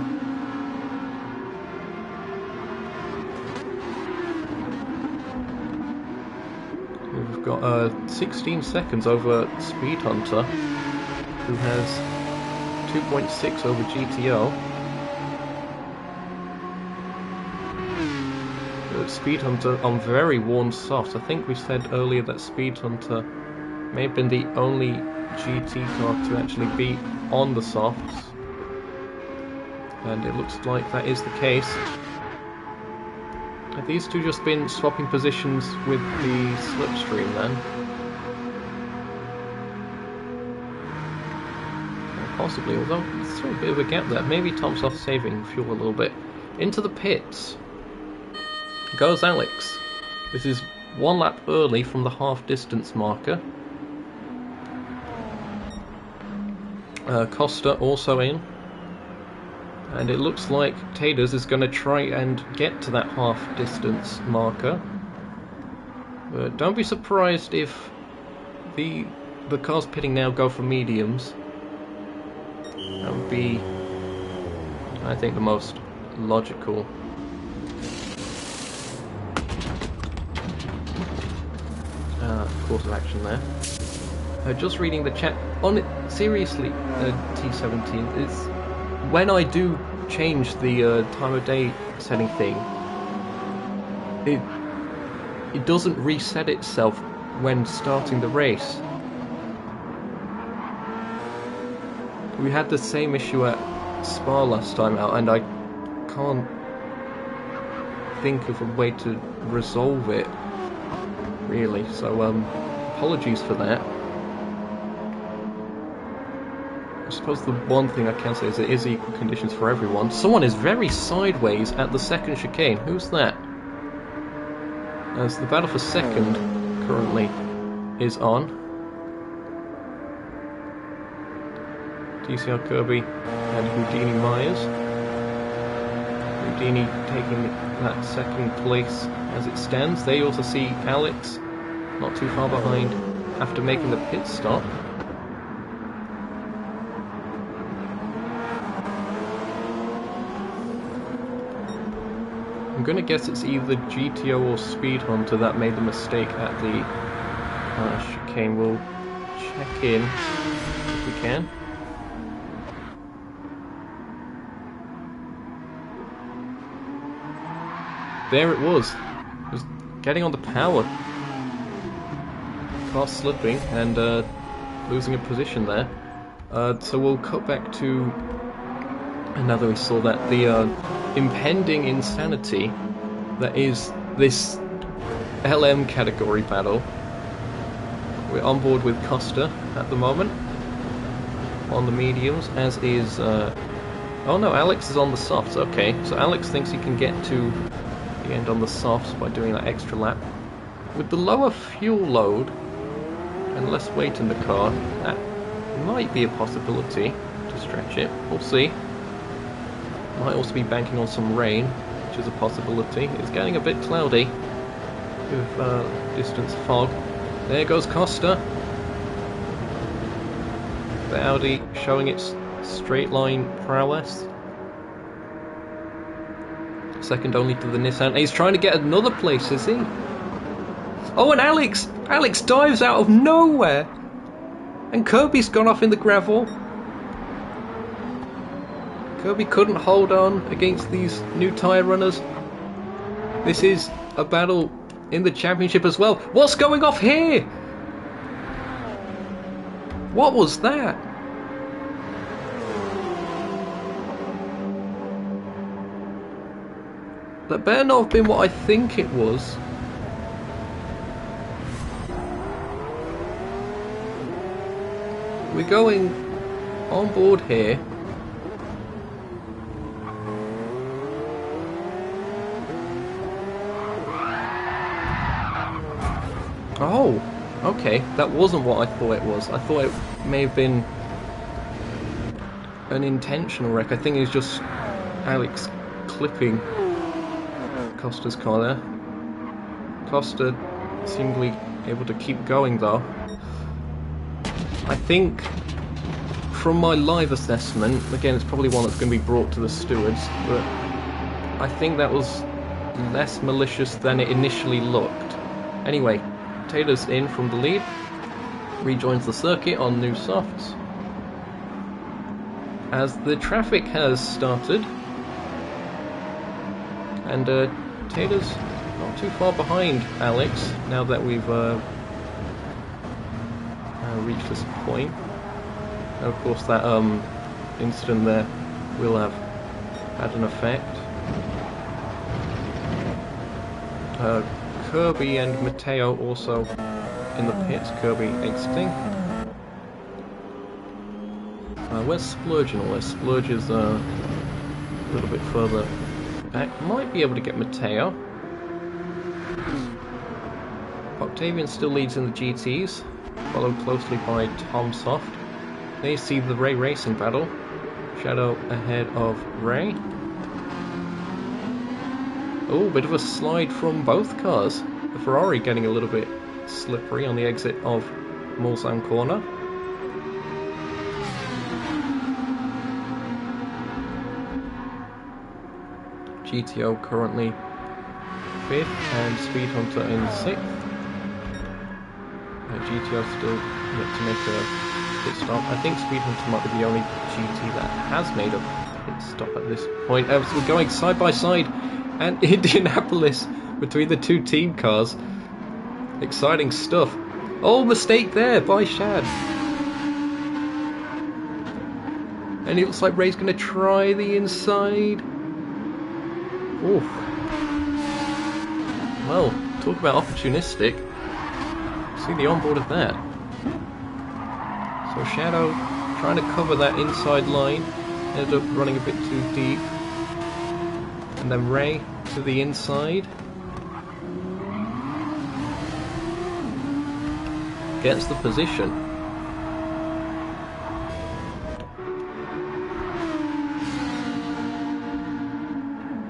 We've got 16 seconds over Speed Hunter, who has 2.6 over GTO. But Speed Hunter on very worn softs. I think we said earlier that Speed Hunter may have been the only GT car to actually be on the softs, and it looks like that is the case. Have these two just been swapping positions with the slipstream then? Possibly, although there's a bit of a gap there. Maybe Tomsov saving fuel a little bit. Into the pits goes Alex. This is 1 lap early from the half distance marker. Costa also in. And it looks like Taders is going to try and get to that half distance marker. But don't be surprised if the cars pitting now go for mediums. That would be, I think, the most logical. Course of action there. Just reading the chat on it. Seriously, T17 is when I do change the time of day setting thing. It doesn't reset itself when starting the race. We had the same issue at Spa last time out, and I can't think of a way to resolve it, really, so apologies for that. I suppose the one thing I can say is it is equal conditions for everyone. Someone is very sideways at the second chicane. Who's that? As the battle for second currently is on. DCR Kirby and Houdini Myers. Houdini taking that second place as it stands. They also see Alex not too far behind after making the pit stop. I'm gonna guess it's either GTO or Speed Hunter that made the mistake at the chicane. We'll check in if we can. There it was. It was getting on the power. Car slipping and losing a position there. So we'll cut back to another. We saw that the impending insanity that is this LM category battle. We're on board with Costa at the moment on the mediums, as is oh no, Alex is on the softs. Okay, so Alex thinks he can get to the end on the softs by doing that extra lap. With the lower fuel load and less weight in the car, that might be a possibility to stretch it. We'll see. Might also be banking on some rain, which is a possibility. It's getting a bit cloudy with distance fog. There goes Costa. The Audi showing its straight line prowess. Second only to the Nissan. He's trying to get another place, is he? Oh, and Alex! Alex dives out of nowhere! And Kirby's gone off in the gravel. Kirby couldn't hold on against these new tyre runners. This is a battle in the championship as well. What's going off here? What was that? That better not have been what I think it was. We're going on board here. Oh, okay. That wasn't what I thought it was. I thought it may have been an intentional wreck. I think it was just Alex clipping Costa's car there. Costa seemingly able to keep going though. I think from my live assessment, again it's probably one that's going to be brought to the stewards, but I think that was less malicious than it initially looked. Anyway, Taylor's in from the lead, rejoins the circuit on new softs as the traffic has started, and Taylor's not too far behind Alex now that we've reached this point. And of course that incident there will have had an effect. Kirby and Matteo also in the pits. Kirby exiting. Where's Splurge and all this? Splurge is a little bit further back. Might be able to get Matteo. Octavian still leads in the GTs, followed closely by Tom Soft. They see the Ray Racing battle. Shadow ahead of Ray. Oh, bit of a slide from both cars. The Ferrari getting a little bit slippery on the exit of Mulsanne corner. GTO currently 5th and Speed Hunter in 6th. GTO still yet to make a pit stop. I think Speed Hunter might be the only GT that has made a pit stop at this point. So we're going side by side and Indianapolis between the two team cars. Exciting stuff. Oh, mistake there by Shad. And it looks like Ray's going to try the inside. Oof. Well, talk about opportunistic. See the onboard of that. So Shadow trying to cover that inside line. Ended up running a bit too deep. And then Ray to the inside. Gets the position.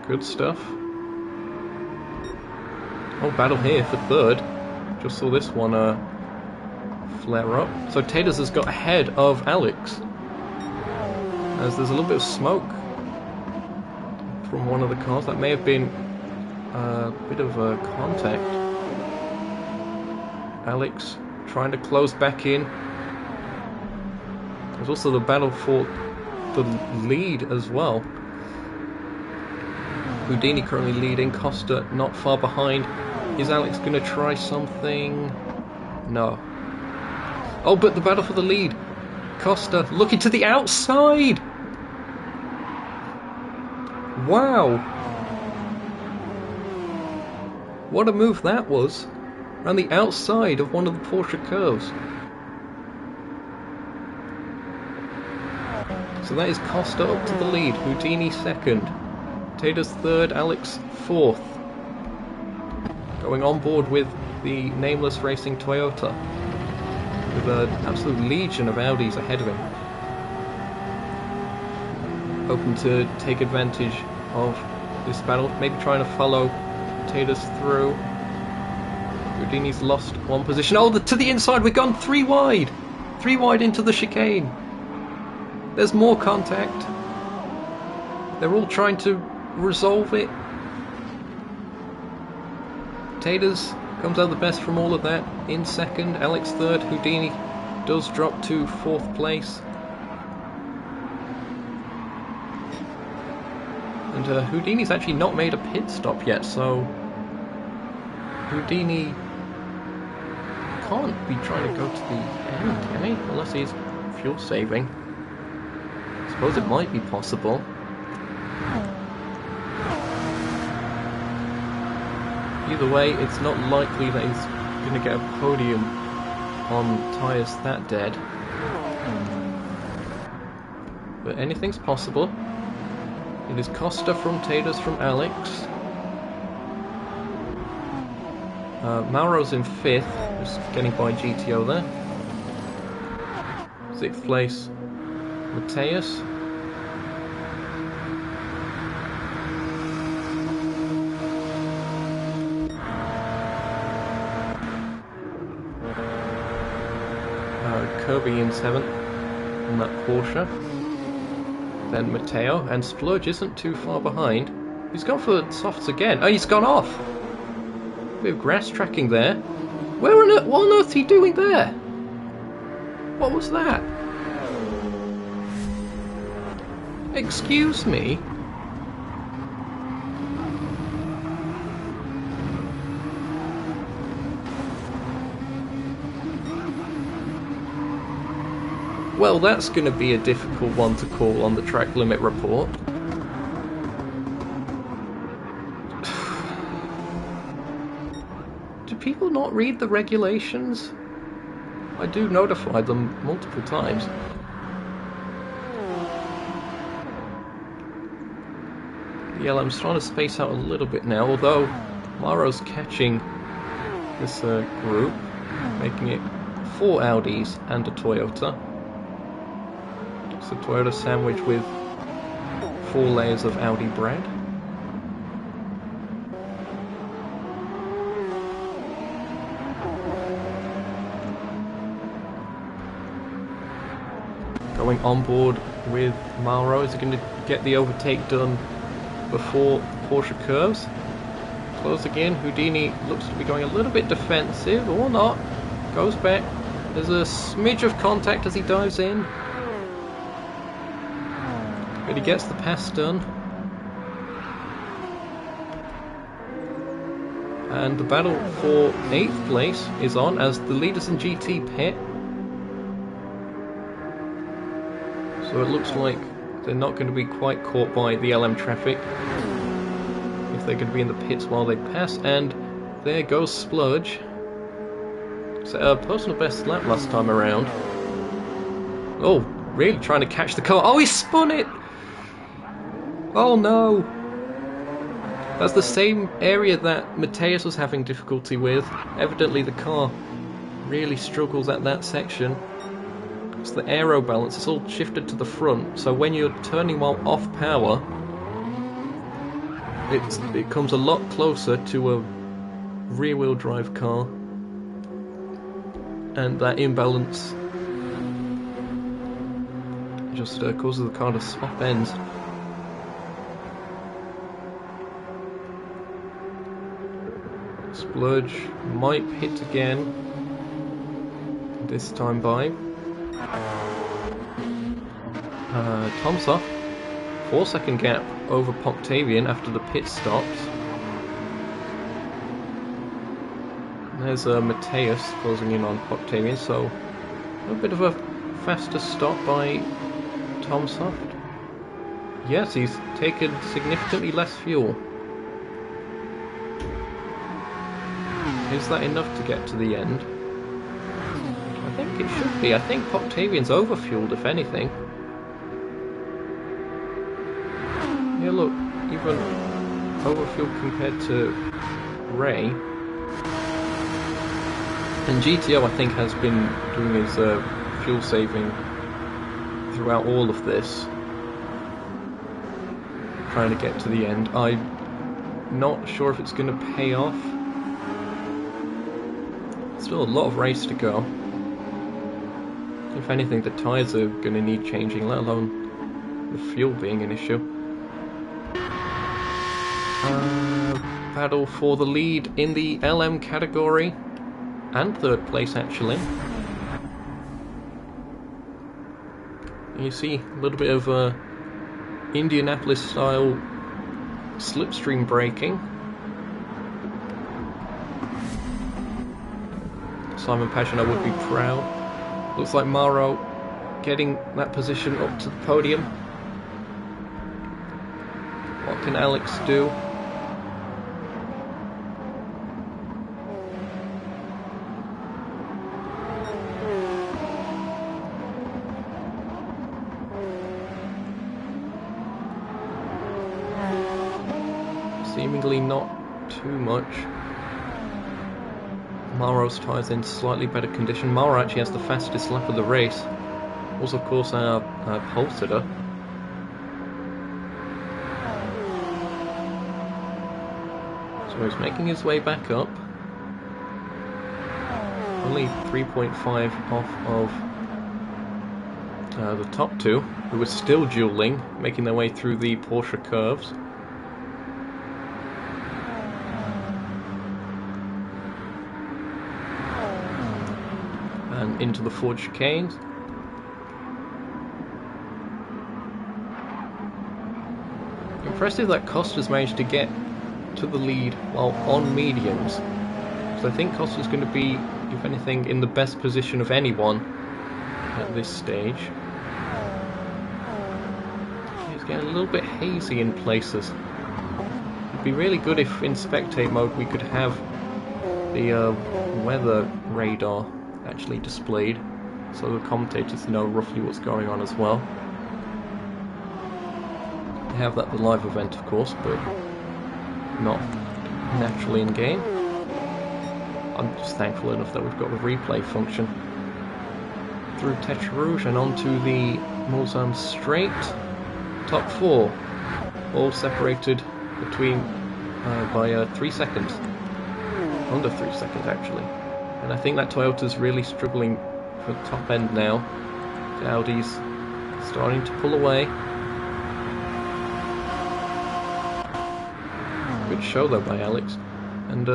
Good stuff. Oh, battle here for third. Just saw this one flare up. So Taters has got ahead of Alex. As there's a little bit of smoke from one of the cars. That may have been a bit of a contact. Alex trying to close back in. There's also the battle for the lead as well. Houdini currently leading, Costa not far behind. Is Alex going to try something? No. Oh, but the battle for the lead. Costa looking to the outside. Wow. What a move that was. Around the outside of one of the Porsche curves. So that is Costa up to the lead. Houdini second. Taters third, Alex fourth. Going on board with the Nameless Racing Toyota. With an absolute legion of Audis ahead of him. Hoping to take advantage of this battle. Maybe trying to follow Taters through. Houdini's lost one position. Oh, to the inside, we've gone 3 wide. 3 wide into the chicane. There's more contact. They're all trying to resolve it. Taters comes out the best from all of that in second. Alex third. Houdini does drop to 4th place. And Houdini's actually not made a pit stop yet, so Houdini can't be trying to go to the end, can he? Unless he's fuel saving. I suppose it might be possible. Either way, it's not likely that he's going to get a podium on tyres that dead. But anything's possible. It is Costa from Taters from Alex. Mauro's in 5th, just getting by GTO there. 6th place, Mateus. Kirby in 7th on that Porsche. Then Matteo, and Splurge isn't too far behind. He's gone for softs again. Oh, he's gone off! Bit of grass tracking there. What on earth is he doing there? What was that? Excuse me? Well, that's going to be a difficult one to call on the track limit report. Do people not read the regulations? I do notify them multiple times. The LM's trying to space out a little bit now, although Mauro's catching this group, making it 4 Audis and a Toyota. So Toyota sandwich with 4 layers of Audi bread. Going on board with Mauro. Is he going to get the overtake done before Porsche curves? Close again. Houdini looks to be going a little bit defensive, or not. Goes back. There's a smidge of contact as he dives in. But he gets the pass done. And the battle for 8th place is on as the leaders in GT pit. So it looks like they're not going to be quite caught by the LM traffic if they're going to be in the pits while they pass. And there goes Splurge. So personal best lap last time around. Oh, really trying to catch the car. Oh, he spun it! Oh no! That's the same area that Mateus was having difficulty with. Evidently the car really struggles at that section. It's the aero balance, it's all shifted to the front, so when you're turning while off power, it comes a lot closer to a rear-wheel drive car, and that imbalance just causes the car to swap ends. Splurge might hit again, this time by Tomsoft. 4-second gap over Poptavian after the pit stops. There's Mateus closing in on Poptavian, so a bit of a faster stop by Tomsoft. Yes, he's taken significantly less fuel. Is that enough to get to the end? I think it should be. I think Poptavian's overfueled, if anything. Yeah, look, even overfueled compared to Ray. And GTO, I think, has been doing his fuel saving throughout all of this, trying to get to the end. I'm not sure if it's going to pay off. Still a lot of race to go. If anything, the tyres are going to need changing, let alone the fuel being an issue. Battle for the lead in the LM category, and third place actually. You see a little bit of Indianapolis style slipstream braking. Simon Pagenaud would be proud. Looks like Mauro getting that position up to the podium. What can Alex do? Seemingly not too much. Mauro's tyres in slightly better condition. Mauro actually has the fastest lap of the race. Was of course our pole sitter. So he's making his way back up. Only 3.5 off of the top two, who are still dueling, making their way through the Porsche curves. And into the Ford chicanes. Impressive that Costa's managed to get to the lead while on mediums. So I think Costa's going to be, if anything, in the best position of anyone at this stage. He's getting a little bit hazy in places. It'd be really good if in spectate mode we could have the weather radar actually displayed, so the commentators know roughly what's going on as well. They have that at the live event, of course, but not naturally in game. I'm just thankful enough that we've got the replay function. Through Tetra Rouge and onto the Mulsanne straight. Top four, all separated between by 3 seconds. Under 3 seconds actually. And I think that Toyota's really struggling for the top end now. The Audi's starting to pull away. Good show though by Alex. And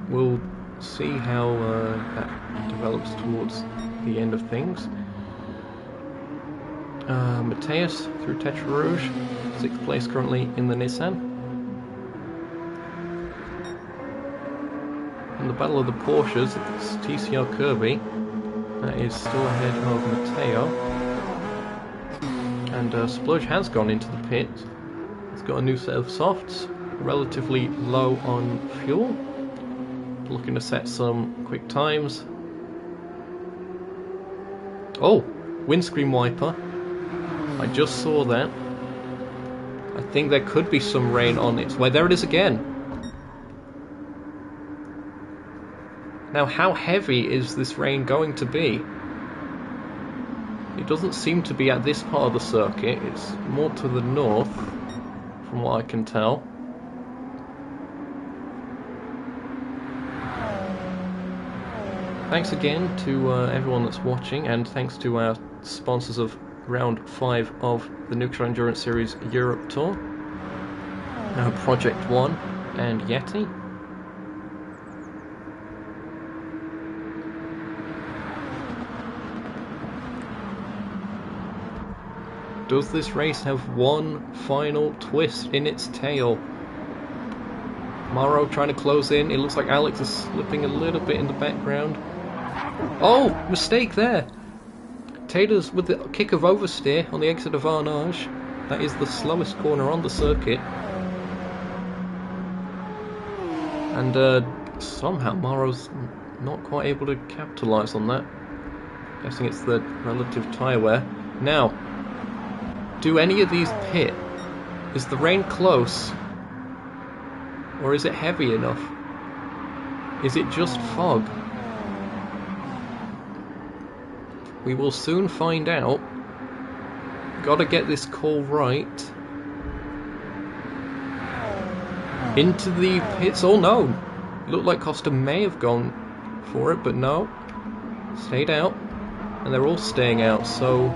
we'll see how that develops towards the end of things. Mateus through Tetra Rouge, 6th place currently in the Nissan. In the battle of the Porsches, it's TCR Kirby that is still ahead of Matteo. And Splurge has gone into the pit. He's got a new set of softs, relatively low on fuel. Looking to set some quick times. Oh, windscreen wiper. I just saw that. I think there could be some rain on its way. There it is again. Now, how heavy is this rain going to be? It doesn't seem to be at this part of the circuit. It's more to the north, from from what I can tell. Thanks again to everyone that's watching, and thanks to our sponsors of Round 5 of the Nukeshot Endurance Series Europe Tour, Project One and Yeti. Does this race have one final twist in its tail? Morrow trying to close in. It looks like Alex is slipping a little bit in the background. Oh, mistake there. Taters with the kick of oversteer on the exit of Arnage. That is the slowest corner on the circuit. And somehow Morrow's not quite able to capitalise on that. Guessing it's the relative tyre wear. Now, do any of these pit? Is the rain close? Or is it heavy enough? Is it just fog? We will soon find out. Gotta get this call right. Into the pits. Oh no! It looked like Costa may have gone for it, but no. Stayed out. And they're all staying out, so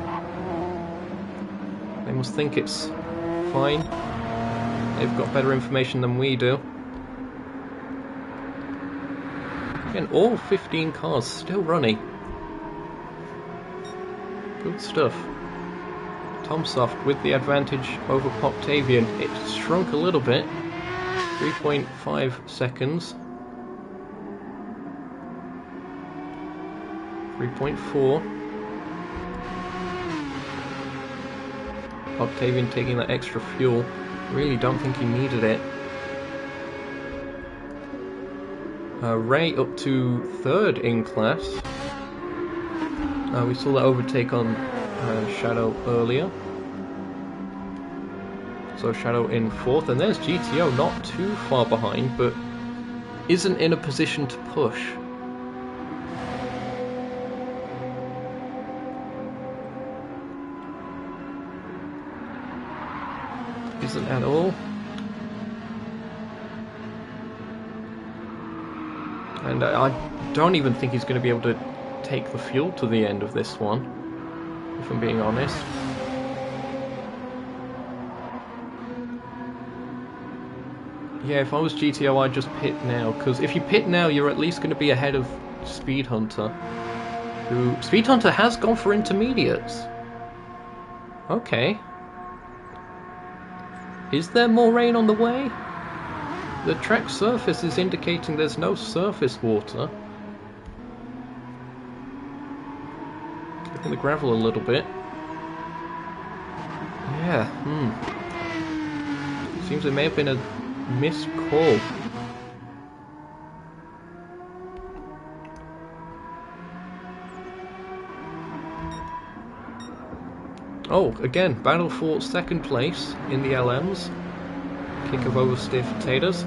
they must think it's fine. They've got better information than we do. Again, all 15 cars still running. Good stuff. Tomsoft with the advantage over Poptavian. It shrunk a little bit. 3.5 seconds. 3.4. Poptavian taking that extra fuel. Really don't think he needed it. Ray up to 3rd in class. We saw that overtake on Shadow earlier. So Shadow in 4th, and there's GTO not too far behind, but isn't in a position to push. Isn't at all. And I don't even think he's going to be able to take the fuel to the end of this one, if I'm being honest. Yeah, if I was GTO, I'd just pit now, because if you pit now, you're at least going to be ahead of Speed Hunter, who... Speed Hunter has gone for intermediates. Okay. Is there more rain on the way? The track surface is indicating there's no surface water. Clicking the gravel a little bit. Yeah, Seems there may have been a missed call. Oh, again, battle for 2nd place in the LMs. Kick of oversteer for Taters.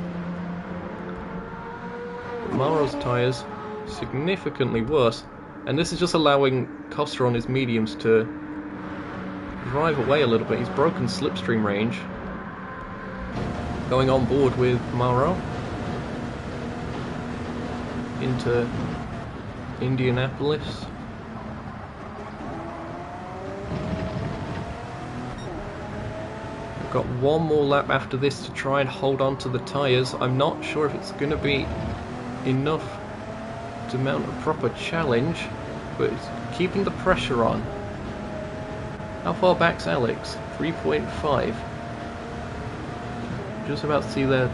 Morrow's tyres significantly worse, and this is just allowing Costa on his mediums to drive away a little bit. He's broken slipstream range. Going on board with Morrow into Indianapolis. Got one more lap after this to try and hold on to the tyres. I'm not sure if it's going to be enough to mount a proper challenge, but it's keeping the pressure on. How far back's Alex? 3.5. Just about to see their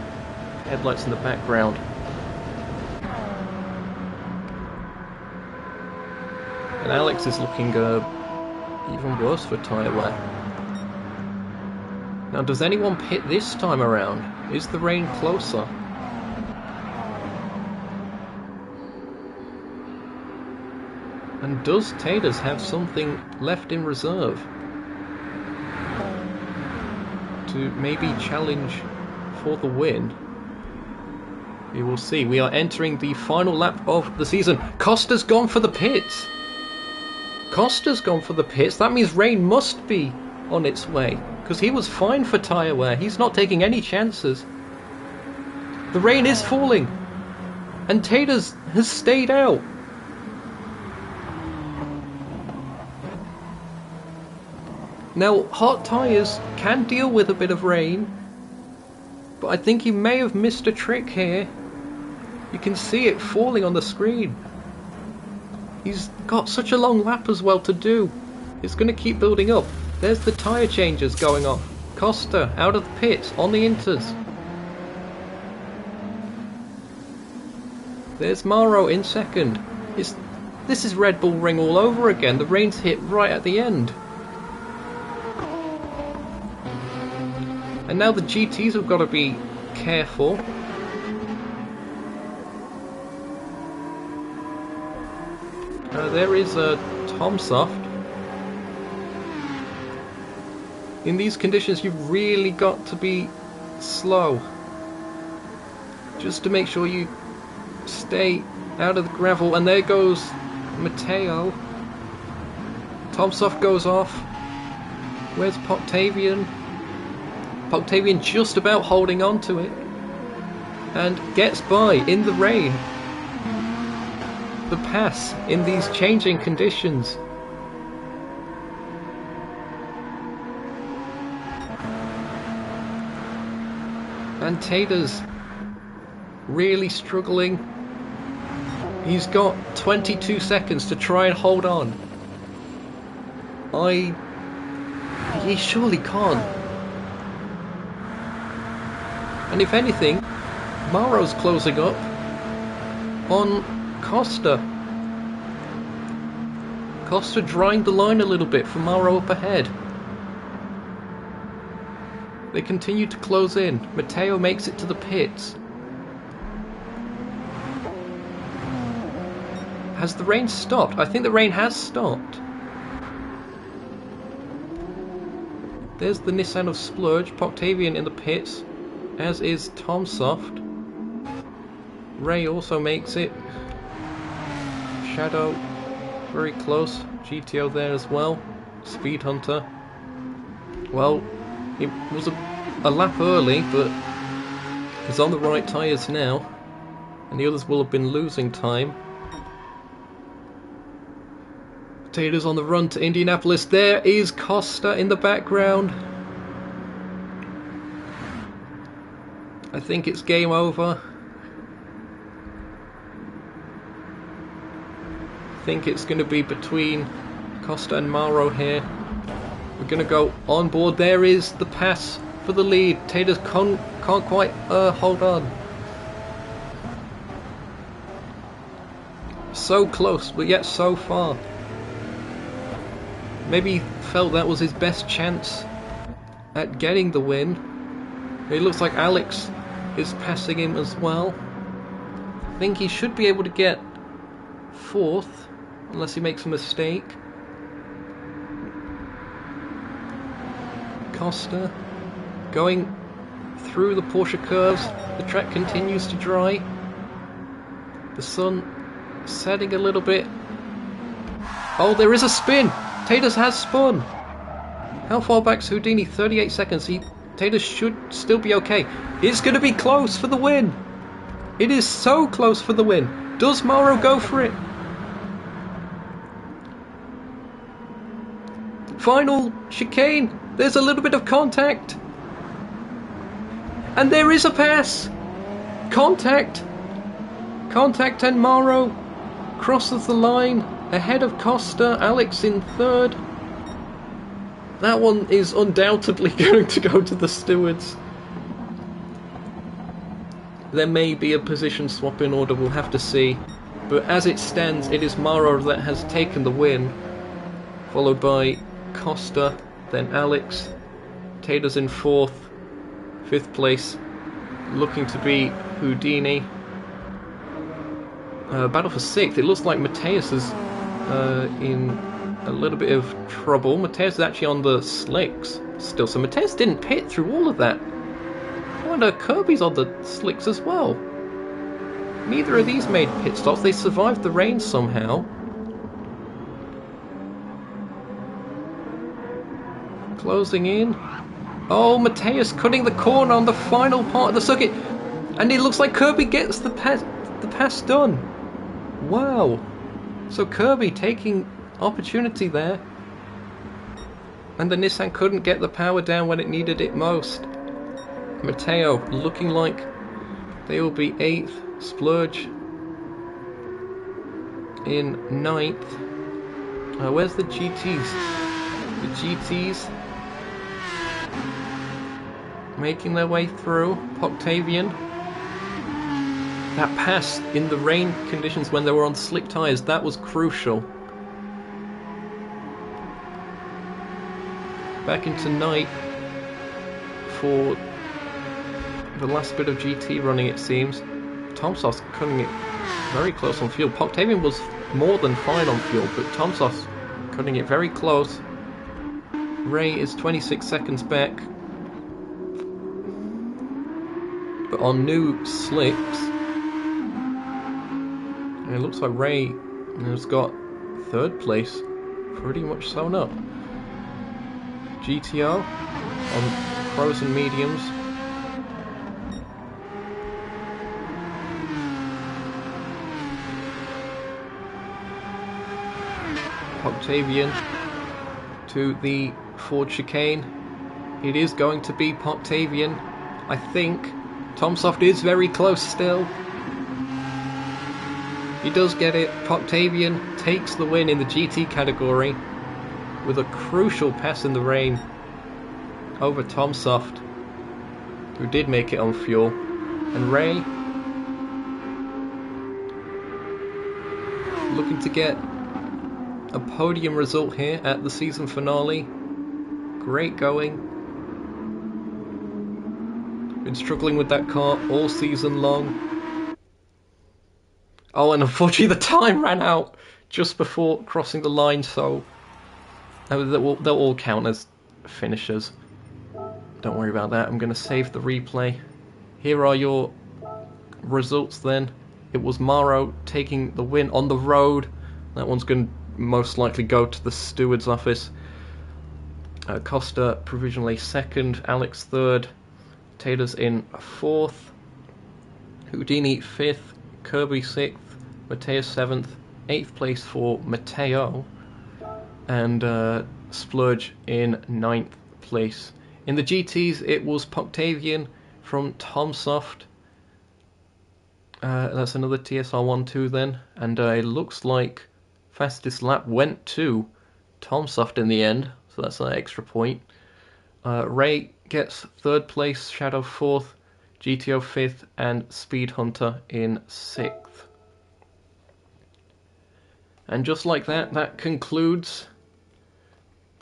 headlights in the background. And Alex is looking even worse for tyre wear. Now, does anyone pit this time around? Is the rain closer? And does Taters have something left in reserve to maybe challenge for the win? We will see. We are entering the final lap of the season. Costa's gone for the pits. Costa's gone for the pits. That means rain must be on its way. because he was fine for tyre wear. He's not taking any chances. The rain is falling, and Taters has stayed out. Now, hot tyres can deal with a bit of rain, but I think he may have missed a trick here. You can see it falling on the screen. He's got such a long lap as well to do. It's going to keep building up. There's the tyre changes going off. Costa out of the pits on the inters. There's Mauro in second. This is Red Bull Ring all over again. The rain's hit right at the end. And now the GTs have got to be careful. There is Tom Soft. In these conditions, you've really got to be slow, just to make sure you stay out of the gravel. And there goes Matteo. Tom Soft goes off. Where's Poctavian? Poctavian just about holding on to it, and gets by in the rain. The pass in these changing conditions. And Tater's really struggling. He's got 22 seconds to try and hold on. He surely can't. And if anything, Mauro's closing up on Costa. Costa drying the line a little bit for Mauro up ahead. They continue to close in. Matteo makes it to the pits. Has the rain stopped? I think the rain has stopped. There's the Nissan of Splurge. Poctavian in the pits, as is Tom Soft. Ray also makes it. Shadow very close. GTO there as well. Speed Hunter. Well, it was a lap early, but he's on the right tyres now, and the others will have been losing time. Taylor's on the run to Indianapolis. There is Costa in the background. I think it's game over. I think it's going to be between Costa and Mauro here. We're going to go on board. There is the pass for the lead. Taylor can't quite hold on. So close, but yet so far. Maybe he felt that was his best chance at getting the win. It looks like Alex is passing him as well. I think he should be able to get fourth, unless he makes a mistake. Costa going through the Porsche curves. The track continues to dry. The sun setting a little bit. Oh, there is a spin! Tatus has spun! How far back's Houdini? 38 seconds. Tatus should still be okay. It's going to be close for the win! It is so close for the win. Does Mauro go for it? Final chicane. There's a little bit of contact. And there is a pass. Contact. Contact, and Mauro crosses the line ahead of Costa. Alex in third. That one is undoubtedly going to go to the stewards. There may be a position swap in order, we'll have to see. But as it stands, it is Mauro that has taken the win, followed by Costa, then Alex. Taylor's in fourth. Fifth place looking to be Houdini. Battle for sixth. It looks like Mateus is in a little bit of trouble. Mateus is actually on the slicks still, so Mateus didn't pit through all of that. I wonder, Kirby's on the slicks as well. Neither of these made pit stops. They survived the rain somehow. Closing in. Oh, Mateus cutting the corner on the final part of the circuit, and it looks like Kirby gets the pass done. Wow. So Kirby taking opportunity there, and the Nissan couldn't get the power down when it needed it most. Matteo looking like they will be 8th, Splurge in 9th. Where's the GTs? The GTs making their way through. Octavian. That pass in the rain conditions when they were on slick tyres, that was crucial. Back into night for the last bit of GT running, it seems. Tomsos cutting it very close on fuel. Octavian was more than fine on fuel, but Tomsos cutting it very close. Ray is 26 seconds back. But on new slicks, it looks like Ray has got 3rd place pretty much sewn up. GTO on pros and mediums. Octavian to the Ford chicane. It is going to be Octavian, I think. Tomsoft is very close still. He does get it. Octavian takes the win in the GT category with a crucial pass in the rain over Tomsoft, who did make it on fuel. And Ray looking to get a podium result here at the season finale. Great going. Been struggling with that car all season long. Oh, and unfortunately the time ran out just before crossing the line, so they'll all count as finishers. Don't worry about that. I'm going to save the replay. Here are your results then. It was Maro taking the win on the road. That one's going to most likely go to the steward's office. Costa provisionally 2nd, Alex 3rd, Taylor's in 4th, Houdini 5th, Kirby 6th, Matteo 7th, 8th place for Matteo, and Splurge in 9th place. In the GTs, it was Octavian from Tomsoft. That's another TSR1-2 then, and it looks like fastest lap went to Tomsoft in the end, so that's an extra point. Ray gets 3rd place, Shadow 4th, GTO 5th, and Speed Hunter in 6th. And just like that, that concludes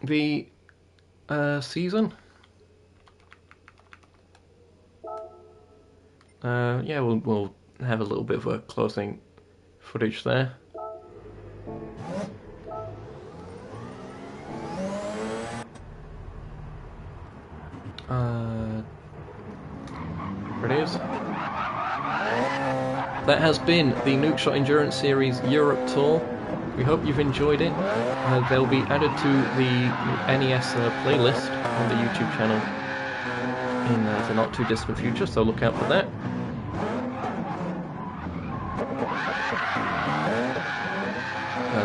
the season. Yeah, we'll have a little bit of a closing footage there. There it is. That has been the Nukeshot Endurance Series Europe Tour. We hope you've enjoyed it. They'll be added to the NES playlist on the YouTube channel in the not too distant future, so look out for that.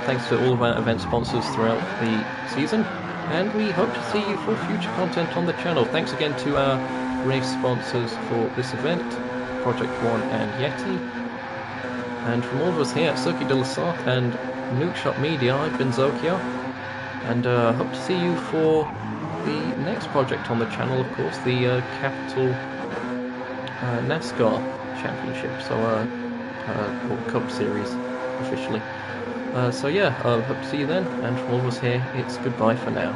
Thanks to all of our event sponsors throughout the season, and we hope to see you for future content on the channel. Thanks again to our race sponsors for this event, Project One and Yeti. And from all of us here at Circuit de la Sarthe and Nukeshot Media, I've been Zokyo, and hope to see you for the next project on the channel, of course, the Capital NASCAR Championship, so or Cup Series officially. So yeah, hope to see you then, and from all of us here, it's goodbye for now.